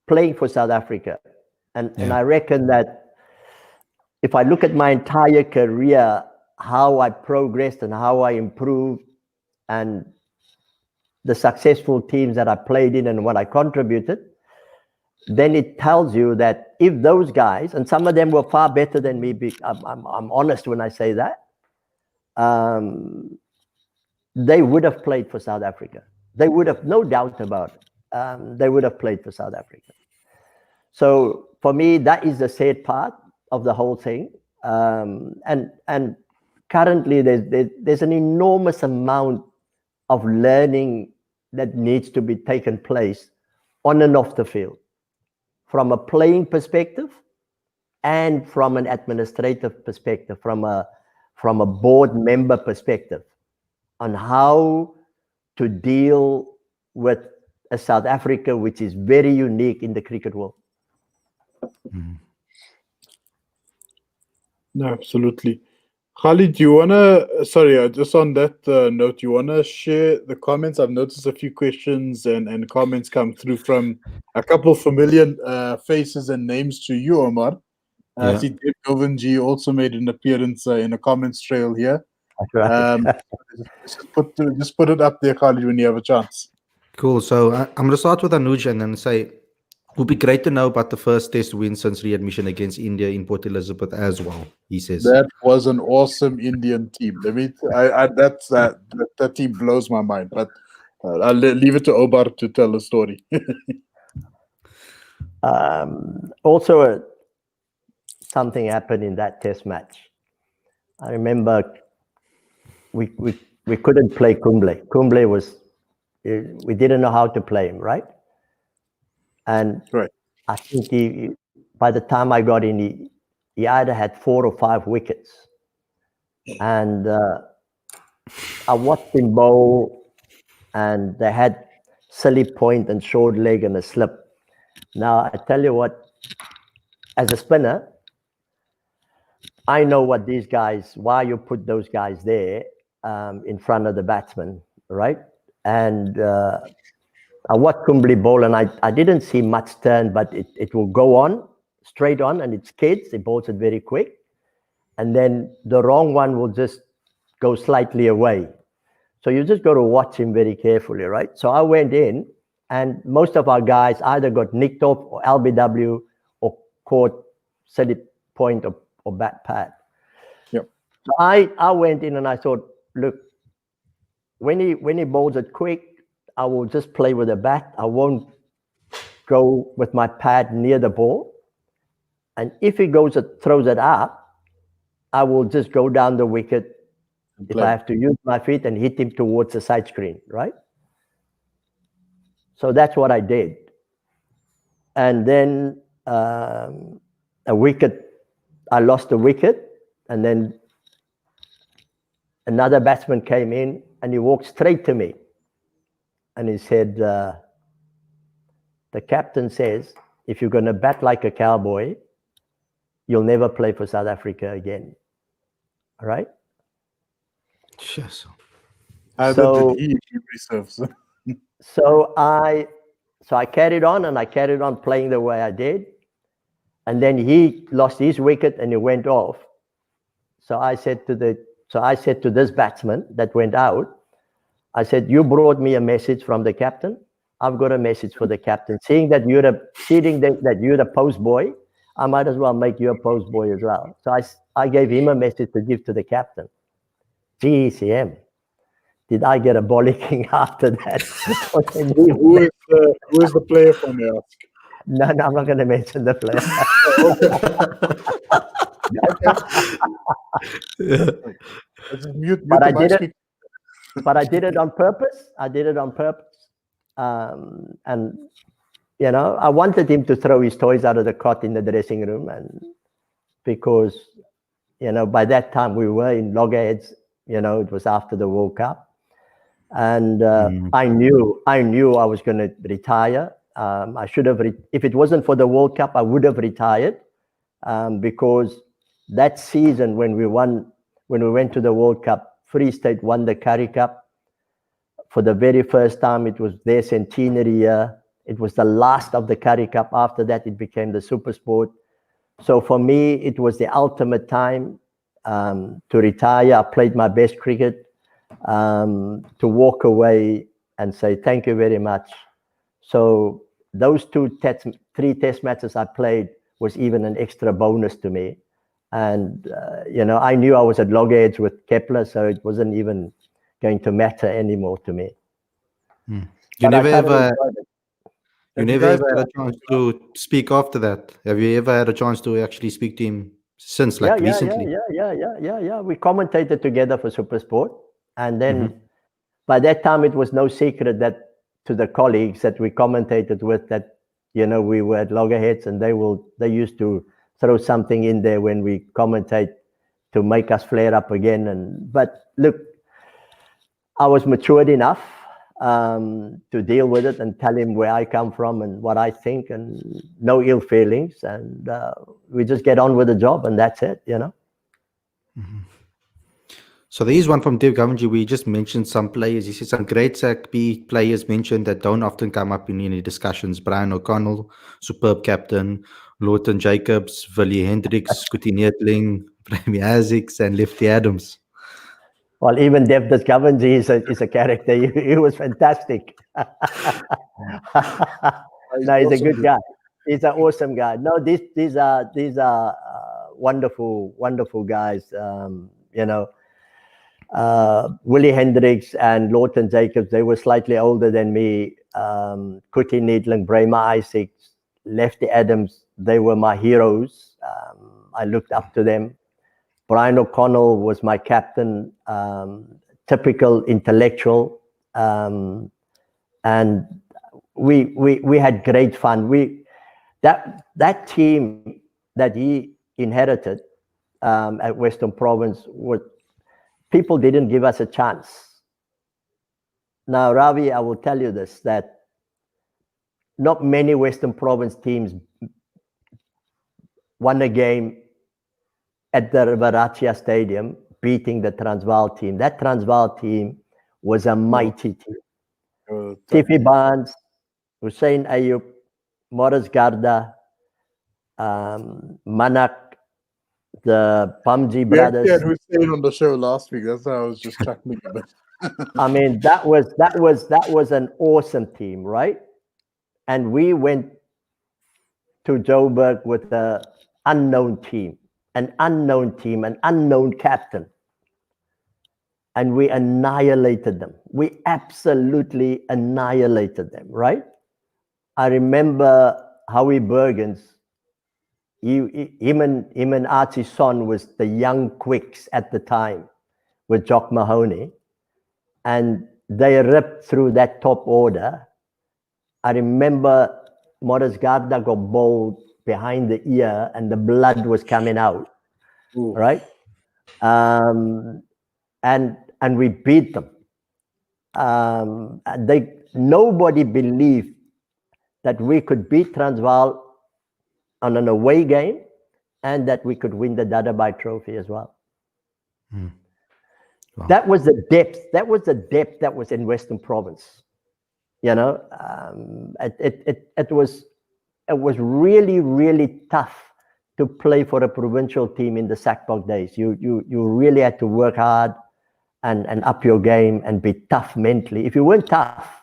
playing for South Africa. And I reckon that if I look at my entire career, how I progressed and how I improved and the successful teams that I played in and what I contributed, then it tells you that if those guys, and some of them were far better than me, I'm honest when I say that, they would have played for South Africa. They would have, no doubt about it. They would have played for South Africa. So for me, that is the sad part of the whole thing. And currently there's an enormous amount of learning that needs to be taken place on and off the field, from a playing perspective and from an administrative perspective, from a board member perspective, on how to deal with a South Africa which is very unique in the cricket world. No, absolutely. Khalid, do you want to, sorry, just on that note, you want to share the comments? I've noticed a few questions and comments come through from a couple of familiar faces and names to you, Omar. I see Dave Govinji also made an appearance in a comments trail here. That's right. Just put it up there, Khalid, when you have a chance. Cool. So I'm going to start with Anuj and then say, it would be great to know about the first test win since readmission against India in Port Elizabeth as well, he says. That was an awesome Indian team. That team blows my mind, but I'll leave it to Obar to tell the story. Also, something happened in that test match. I remember we couldn't play Kumble. Kumble was, we didn't know how to play him, right? And right. I think by the time I got in, he either had 4 or 5 wickets. And I watched him bowl, and they had silly point and short leg and a slip. Now, I tell you what, as a spinner, I know what these guys, why you put those guys there in front of the batsman, right? And I watched Kumble bowl, and I didn't see much turn, but it will go on, straight on, and it's kids. They bowls it very quick. And then the wrong one will just go slightly away. So you just got to watch him very carefully, right? So I went in, and most of our guys either got nicked off or LBW or caught silly point or bat pad. Yep. So I went in and I thought, look, when he bowls it quick, I will just play with the bat. I won't go with my pad near the ball. And if he throws it up, I will just go down the wicket if I have to use my feet and hit him towards the side screen, right? So that's what I did. And then I lost a wicket, and then another batsman came in and he walked straight to me and he said, the captain says, if you're going to bat like a cowboy, you'll never play for South Africa again. All right? Yes. So, did he reserves? so I carried on, and I carried on playing the way I did. And then he lost his wicket and he went off. So I said to this batsman that went out, I said, you brought me a message from the captain. I've got a message for the captain. Seeing that you're the post boy, I might as well make you a post boy as well. So I gave him a message to give to the captain. GCM. Did I get a bollocking after that? Who is the player from there? No, I'm not going to mention the player. But I did it on purpose. And I wanted him to throw his toys out of the cot in the dressing room, and because by that time we were in loggerheads. It was after the World Cup, and I knew I was going to retire. I should have, if it wasn't for the World Cup, I would have retired, because that season when we went to the World Cup, Free State won the Currie Cup for the very first time. It was their centenary year. It was the last of the Currie Cup. After that, it became the Super Sport. So for me, it was the ultimate time to retire. I played my best cricket, to walk away and say thank you very much. So those three test matches I played was even an extra bonus to me. And I knew I was at loggerheads with Kepler, so it wasn't even going to matter anymore to me. You never ever had a chance to speak after that? Have you ever had a chance to actually speak to him since, recently? Yeah. We commentated together for Supersport, and then by that time it was no secret that to the colleagues that we commentated with that we were at loggerheads, and they used to throw something in there when we commentate to make us flare up again. But look, I was matured enough to deal with it and tell him where I come from and what I think, and no ill feelings, and we just get on with the job, and that's it. So there is one from Dave Governji. We just mentioned some players. He said some great SACP players mentioned that don't often come up in any discussions. Brian O'Connell, superb captain. Lawton Jacobs, Willie Hendricks, Kuti Neethling, Premi Isaacs, and Lefty Adams. Well, even Devdas Governji is a character. He was fantastic. No, he's a good guy. He's an awesome guy. No, these are wonderful guys. Willie Hendricks and Lawton Jacobs, they were slightly older than me. Kuti Neethling, Brahma Isaacs, Lefty Adams, they were my heroes. I looked up to them. Brian O'Connell was my captain, typical intellectual, and we had great fun. That team that he inherited at Western Province people didn't give us a chance. Now, Ravi, I will tell you this, that not many Western Province teams won a game at the Riverachia Stadium, beating the Transvaal team. That Transvaal team was a mighty team. Tiffy Barnes, Hussein Ayub, Morris Garda, Manak, the Pamji brothers. We had Hussein on the show last week. That's why I was just chuckling a bit. I mean, that was an awesome team, right? And we went to Joburg with an unknown team, an unknown captain. And we annihilated them. We absolutely annihilated them, right? I remember Howie Bergens, him and Archie Son was the young quicks at the time with Jock Mahoney. And they ripped through that top order. I remember Morris Garda got bowled behind the ear and the blood was coming out, right? And we beat them. Nobody believed that we could beat Transvaal on an away game and that we could win the Dadabai Trophy as well. Wow. That was the depth. That was the depth that was in Western Province. You know, it was really, really tough to play for a provincial team in the Sackbok days. You really had to work hard and up your game and be tough mentally. If you weren't tough,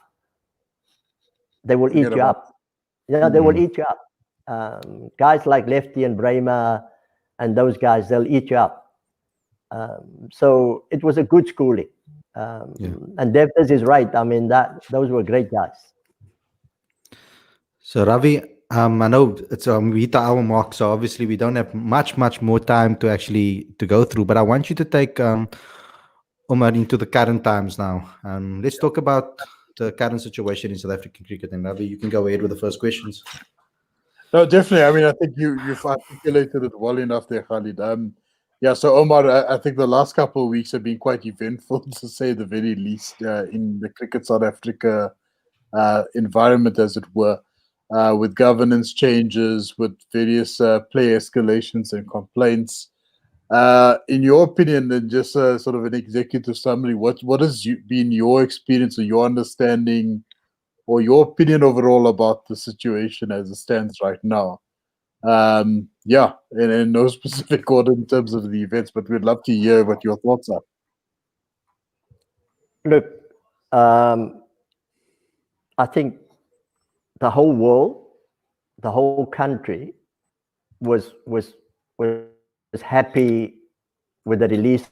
they will eat you up. Yeah, they will eat you up. Guys like Lefty and Bremer and those guys, they'll eat you up. So it was a good schooling. And Devdas is right. I mean, those were great guys. So Ravi, I know it's we hit the hour mark, so obviously we don't have much more time to go through. But I want you to take Omar into the current times now. Let's talk about the current situation in South African cricket. And Ravi, you can go ahead with the first questions. No, definitely. I mean, I think you've articulated it well enough there, Khalid. Yeah, so Omar, I think the last couple of weeks have been quite eventful, to say the very least, in the Cricket South Africa environment, as it were, with governance changes, with various play escalations and complaints. In your opinion, and just sort of an executive summary, what has been your experience or your understanding or your opinion overall about the situation as it stands right now? Yeah, and in no specific order in terms of the events, but we'd love to hear what your thoughts are. Look, I think the whole world, the whole country was happy with the release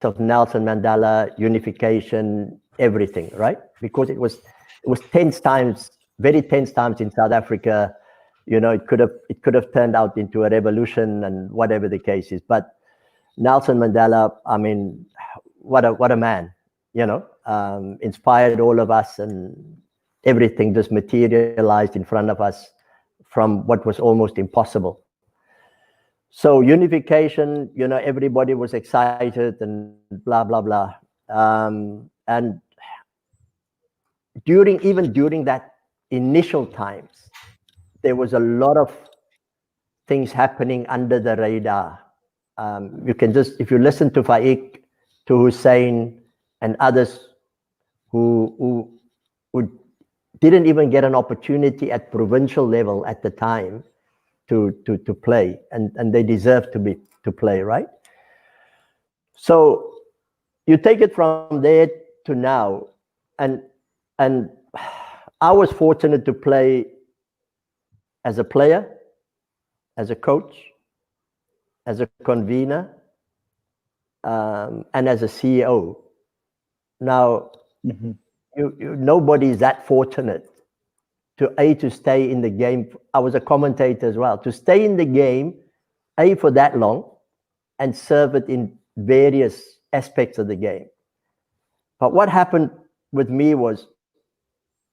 of Nelson Mandela, unification, everything, right? Because it was tense times, very tense times in South Africa. You know, it could have turned out into a revolution and whatever the case is. But Nelson Mandela, I mean, what a man, you know, inspired all of us, and everything just materialized in front of us from what was almost impossible. So unification, you know, everybody was excited and blah, blah, blah. And even during that initial times, there was a lot of things happening under the radar. You can just, if you listen to Faik, to Hussein and others who didn't even get an opportunity at provincial level at the time to play, and they deserve to play, right? So you take it from there to now, and I was fortunate to play as a player, as a coach, as a convener, and as a CEO. Now, nobody is that fortunate to stay in the game. I was a commentator as well. To stay in the game, for that long, and serve it in various aspects of the game. But what happened with me was,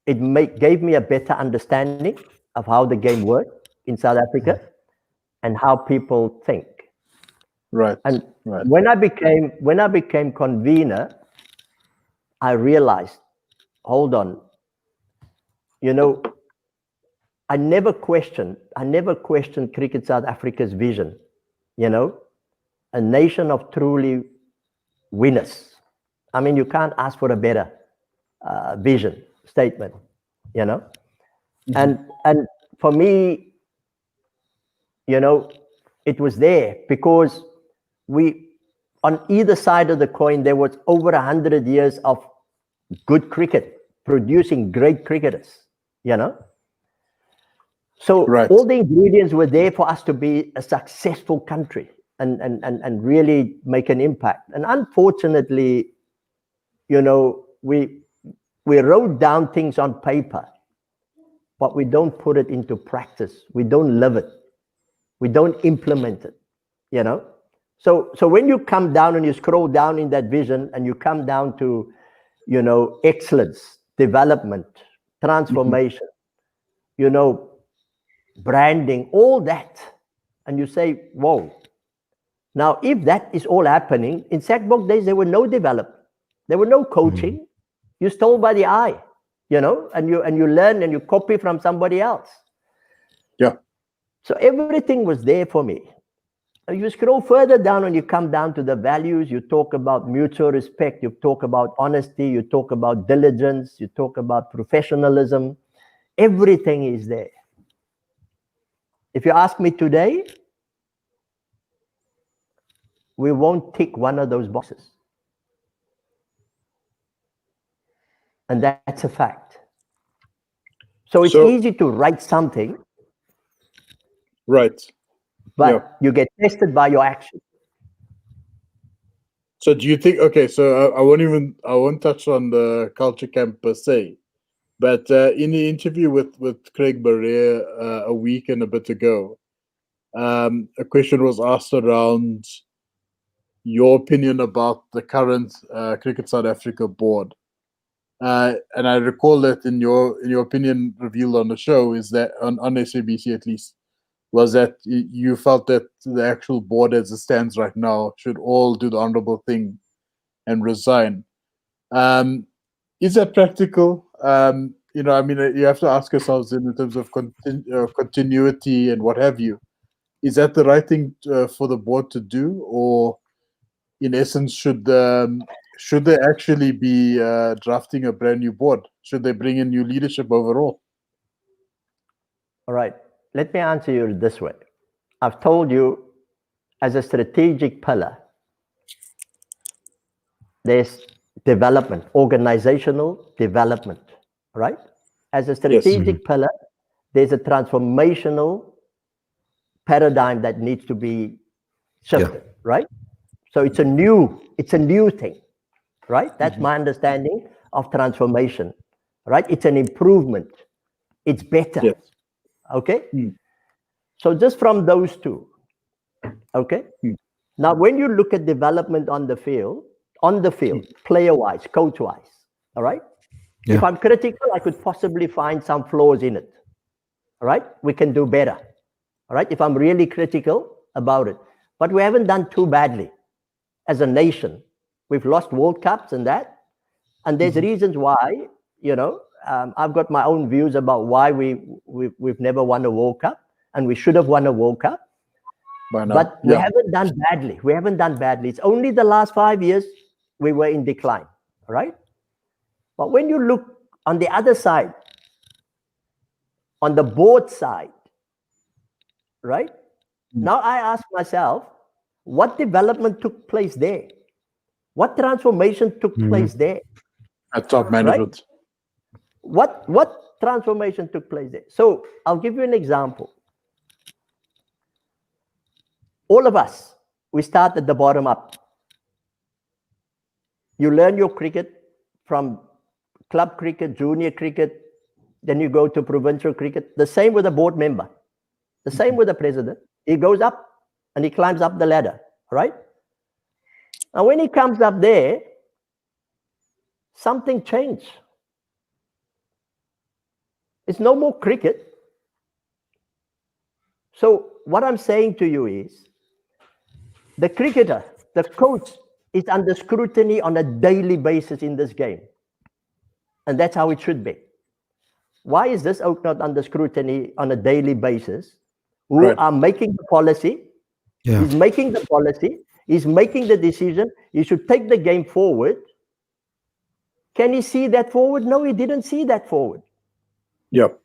gave me a better understanding of how the game worked in South Africa and how people think. Right. And right. when I became convener, I realized, hold on, I never questioned Cricket South Africa's vision, a nation of truly winners. I mean, you can't ask for a better vision statement, and for me, it was there because on either side of the coin, there was over 100 years of good cricket, producing great cricketers, So Right. all the ingredients were there for us to be a successful country and really make an impact. And unfortunately, we wrote down things on paper, but we don't put it into practice. We don't live it. We don't implement it, So when you come down and you scroll down in that vision and you come down to, excellence, development, transformation, branding, all that, and you say, whoa. Now, if that is all happening, in Sackbox days, there were no development. There were no coaching. You stole by the eye, and you learn and you copy from somebody else. Yeah. So everything was there for me. You scroll further down and you come down to the values. You talk about mutual respect. You talk about honesty. You talk about diligence. You talk about professionalism. Everything is there. If you ask me today, we won't tick one of those boxes. And that's a fact. So it's easy to write something. Right. But you get tested by your action. So do you think, okay, so I won't touch on the culture camp per se, but in the interview with Craig Barrea a week and a bit ago, a question was asked around your opinion about the current Cricket South Africa board. And I recall that in your opinion revealed on the show is that on SABC at least, was that you felt that the actual board as it stands right now should all do the honorable thing and resign. Is that practical? You have to ask yourselves in terms of continuity and what have you. Is that the right thing for the board to do, or in essence, should they actually be drafting a brand new board? Should they bring in new leadership overall? All right. Let me answer you this way. I've told you, as a strategic pillar, there's development, organizational development, right? As a strategic pillar, there's a transformational paradigm that needs to be shifted, right? So it's a new thing, right? That's my understanding of transformation, right? It's an improvement. It's better. Yes. Okay? So just from those two, okay? Now, when you look at development on the field, player-wise, coach-wise, all right? If I'm critical, I could possibly find some flaws in it, all right? We can do better, all right? If I'm really critical about it. But we haven't done too badly as a nation. We've lost World Cups and that. And there's reasons why, I've got my own views about why we've never won a World Cup, and we should have won a World Cup. But we haven't done badly. We haven't done badly. It's only the last 5 years we were in decline, right? But when you look on the other side, on the board side, right? Now I ask myself, what development took place there? What transformation took place there? At top management. Right? What transformation took place there? So I'll give you an example. All of us, we start at the bottom up. You learn your cricket from club cricket, junior cricket, then you go to provincial cricket. The same with a board member. The same with the president. He goes up and he climbs up the ladder, right? And when he comes up there, something changed. It's no more cricket. So what I'm saying to you is, The cricketer, the coach is under scrutiny on a daily basis in this game. And that's how it should be. Why is this oak not under scrutiny on a daily basis? Who are making the policy? Yeah. He's making the policy. He's making the decision. He should take the game forward. Can he see that forward? No, he didn't see that forward. Yep.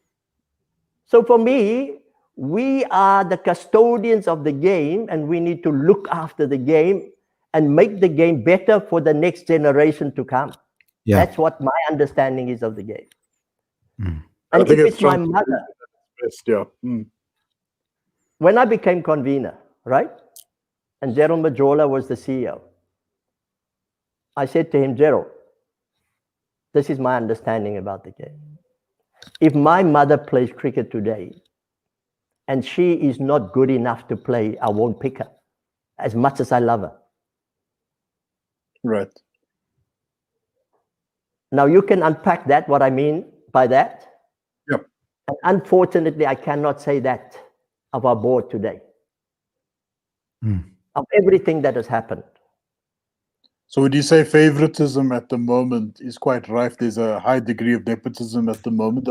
So for me, we are the custodians of the game, and we need to look after the game and make the game better for the next generation to come. Yeah. That's what my understanding is of the game. Mm. And if it's my mother, yeah. when I became convener, right? And Gerald Majola was the CEO. I said to him, Gerald, this is my understanding about the game. If my mother plays cricket today and she is not good enough to play, I won't pick her as much as I love her. Right. Now you can unpack that, what I mean by that. Yep. And unfortunately, I cannot say that of our board today. Of everything that has happened. So would you say favoritism at the moment is quite rife? There's a high degree of nepotism at the moment.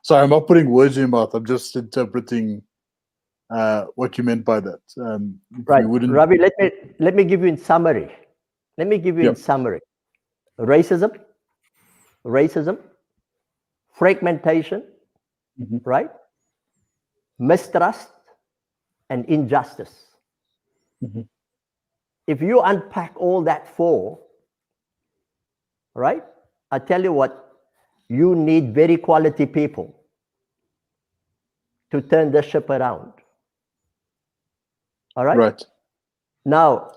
Sorry, I'm not putting words in your mouth. I'm just interpreting what you meant by that. Right, Ravi, let me give you in summary. Let me give you in summary. Racism, fragmentation, right? Mistrust and injustice. If you unpack all that four, right? I tell you what, you need very quality people to turn the ship around. All right? Right. Now,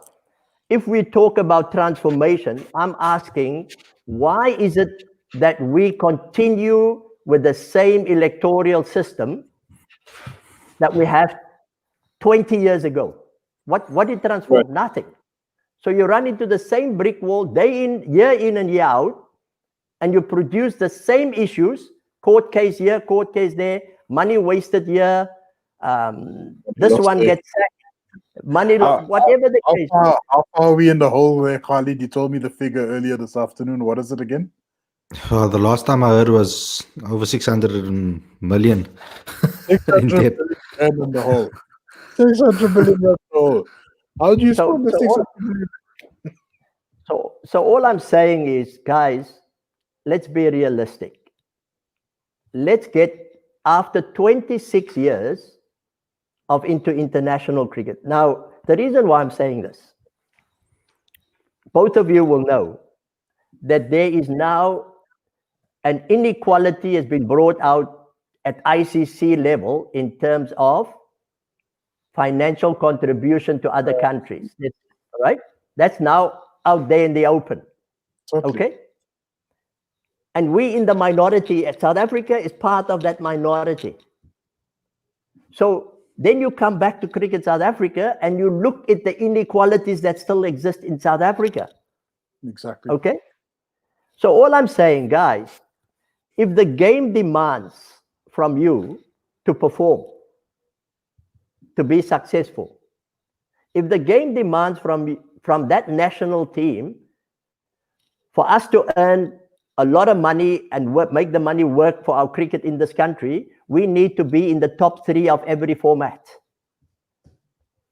if we talk about transformation, I'm asking, why is it that we continue with the same electoral system that we have 20 years ago? What did transform? Right. Nothing. So you run into the same brick wall year in and year out, and you produce the same issues, court case here, court case there, money wasted here, this one gets sacked, money, whatever the case. How far are we in the hole there, Khalid? You told me the figure earlier this afternoon. What is it again? The last time I heard was over 600 million. 600 million in the hole. 600 million in the hole. How do you spend the 600 million? So all I'm saying is, guys, let's be realistic. Let's get, after 26 years of international cricket. Now, the reason why I'm saying this, both of you will know that there is now an inequality has been brought out at ICC level in terms of financial contribution to other countries, right? That's now out there in the open, okay? And we in the minority, South Africa is part of that minority. So then you come back to Cricket South Africa and you look at the inequalities that still exist in South Africa. Exactly. Okay? So all I'm saying, guys, if the game demands from you to perform, to be successful, if the game demands from that national team for us to earn a lot of money and make the money work for our cricket in this country, we need to be in the top 3 of every format.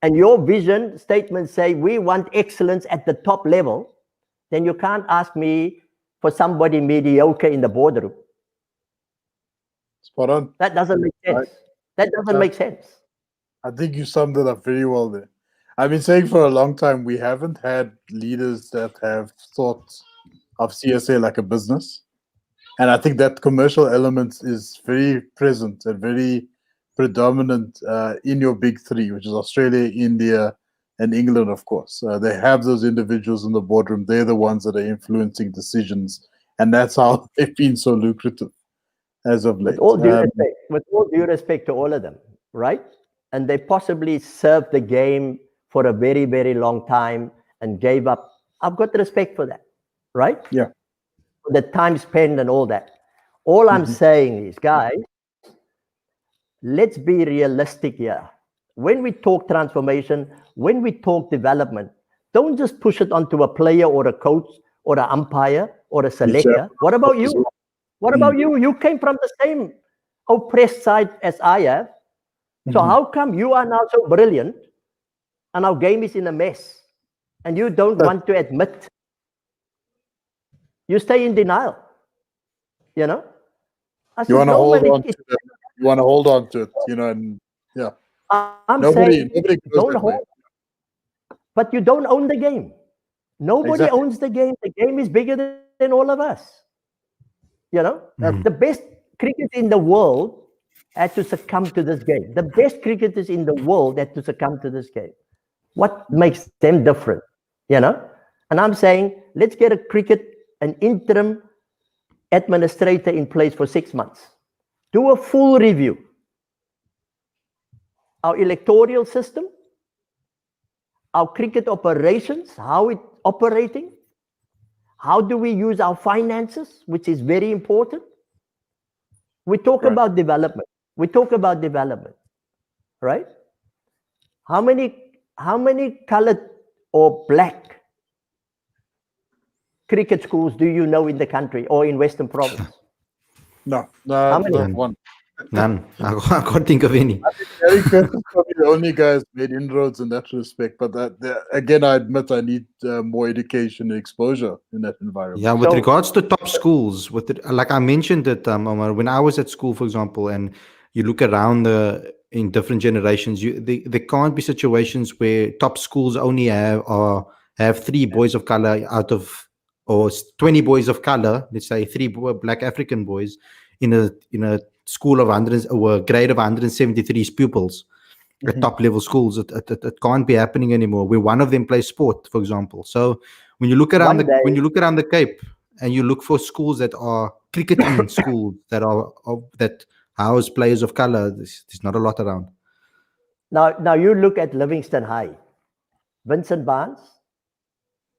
And your vision statements say we want excellence at the top level, then you can't ask me for somebody mediocre in the boardroom. Spot on. That doesn't make sense. Right. That doesn't make sense. I think you summed it up very well there. I've been saying for a long time, we haven't had leaders that have thought of CSA like a business. And I think that commercial element is very present and very predominant in your big 3, which is Australia, India, and England, of course. They have those individuals in the boardroom. They're the ones that are influencing decisions. And that's how they've been so lucrative as of late. With all due respect to all of them, right? And they possibly served the game for a very, very long time and gave up. I've got respect for that, right? Yeah. The time spent and all that. All I'm saying is, guys, let's be realistic here. when we talk transformation, when we talk development, don't just push it onto a player or a coach or an umpire or a selector. What about you? What about you? You came from the same oppressed side as I have. So how come you are now so brilliant and our game is in a mess and you don't want to admit? You stay in denial. You know? You want to hold on to it. You want to hold on to it, you know, and yeah. I'm saying don't hold, but you don't own the game. Nobody owns the game. The game is bigger than all of us. You know, the best cricketers in the world had to succumb to this game. The best cricketers in the world had to succumb to this game. What makes them different? You know, and I'm saying let's get an interim administrator in place for 6 months. Do a full review. Our electoral system, our cricket operations, how it's operating, how do we use our finances, which is very important. We talk about development. We talk about development, right? How many colored or black cricket schools do you know in the country or in Western Province? No, one. None. I can't think of any. Gary Curtis is probably the only guy who's made inroads in that respect. But again, I admit I need more education and exposure in that environment. Yeah, with regards to top schools, like I mentioned it, Omar, when I was at school, for example, and you look around in different generations, there can't be situations where top schools only have 3 boys of color out of, or 20 boys of color. Let's say 3 black African boys in a school of 100 or a grade of 173 pupils at top level schools. It can't be happening anymore where one of them plays sport, for example. So when you look around the Cape and you look for schools that are cricketing schools that house players of color, there's not a lot around. Now you look at Livingston High. Vincent Barnes,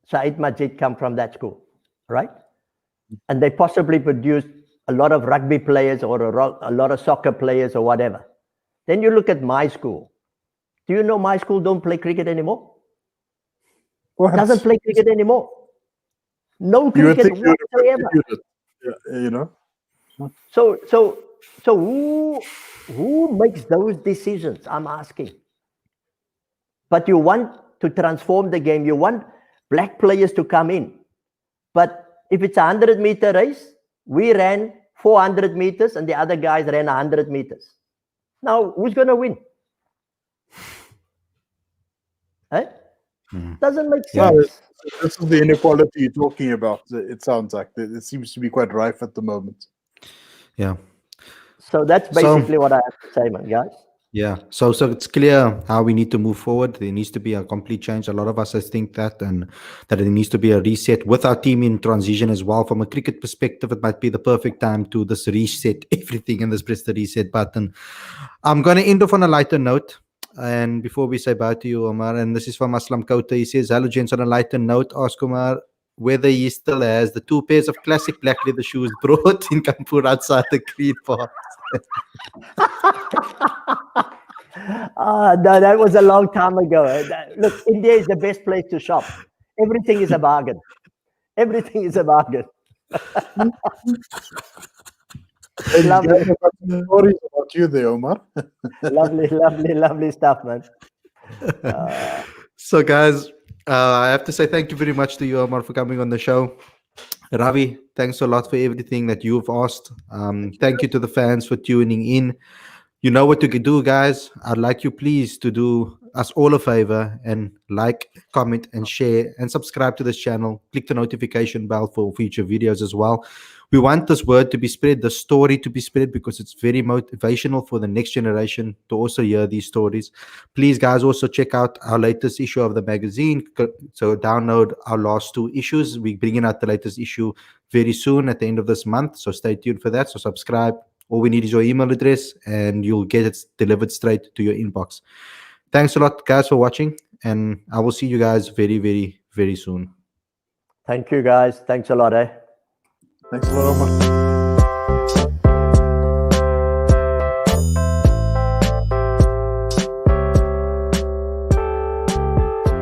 Said Majid come from that school, right? And they possibly produced a lot of rugby players or a lot of soccer players or whatever. Then you look at my school. Do you know my school don't play cricket anymore? What? Doesn't play cricket anymore. No cricket whatsoever. You know. So who makes those decisions? I'm asking. But you want to transform the game. You want black players to come in. But if it's a 100-meter race, we ran 400 meters and the other guys ran 100 meters. Now, who's going to win? Doesn't make sense. Well, this is the inequality you're talking about. It sounds like it seems to be quite rife at the moment. Yeah. So that's basically what I have to say, man, guys. Yeah. So it's clear how we need to move forward. There needs to be a complete change. A lot of us think that, and that there needs to be a reset with our team in transition as well. From a cricket perspective, it might be the perfect time to just reset everything and just press the reset button. I'm going to end off on a lighter note. And before we say bye to you, Omar, and this is from Aslam Kota, he says, hello, gents, on a lighter note, ask Omar whether he still has the 2 pairs of classic black leather shoes brought in Kanpur outside the Green Park. No, that was a long time ago. Look, India is the best place to shop. Everything is a bargain. Everything is a bargain. Lovely. Stories about you there, Omar. lovely stuff, man. So, guys, I have to say thank you very much to you, Omar, for coming on the show. Ravi, thanks a lot for everything that you've asked. Thank you to the fans for tuning in. You know what to do, guys. I'd like you please to do us all a favor and like, comment, and share, and subscribe to this channel. Click the notification bell for future videos as well. We want this word to be spread, the story to be spread, because it's very motivational for the next generation to also hear these stories. Please, guys, also check out our latest issue of the magazine. So download our last 2 issues. We're bringing out the latest issue very soon at the end of this month. So stay tuned for that. So subscribe. All we need is your email address and you'll get it delivered straight to your inbox. Thanks a lot, guys, for watching. And I will see you guys very, very, very soon. Thank you, guys. Thanks a lot, Thanks a lot, Omar.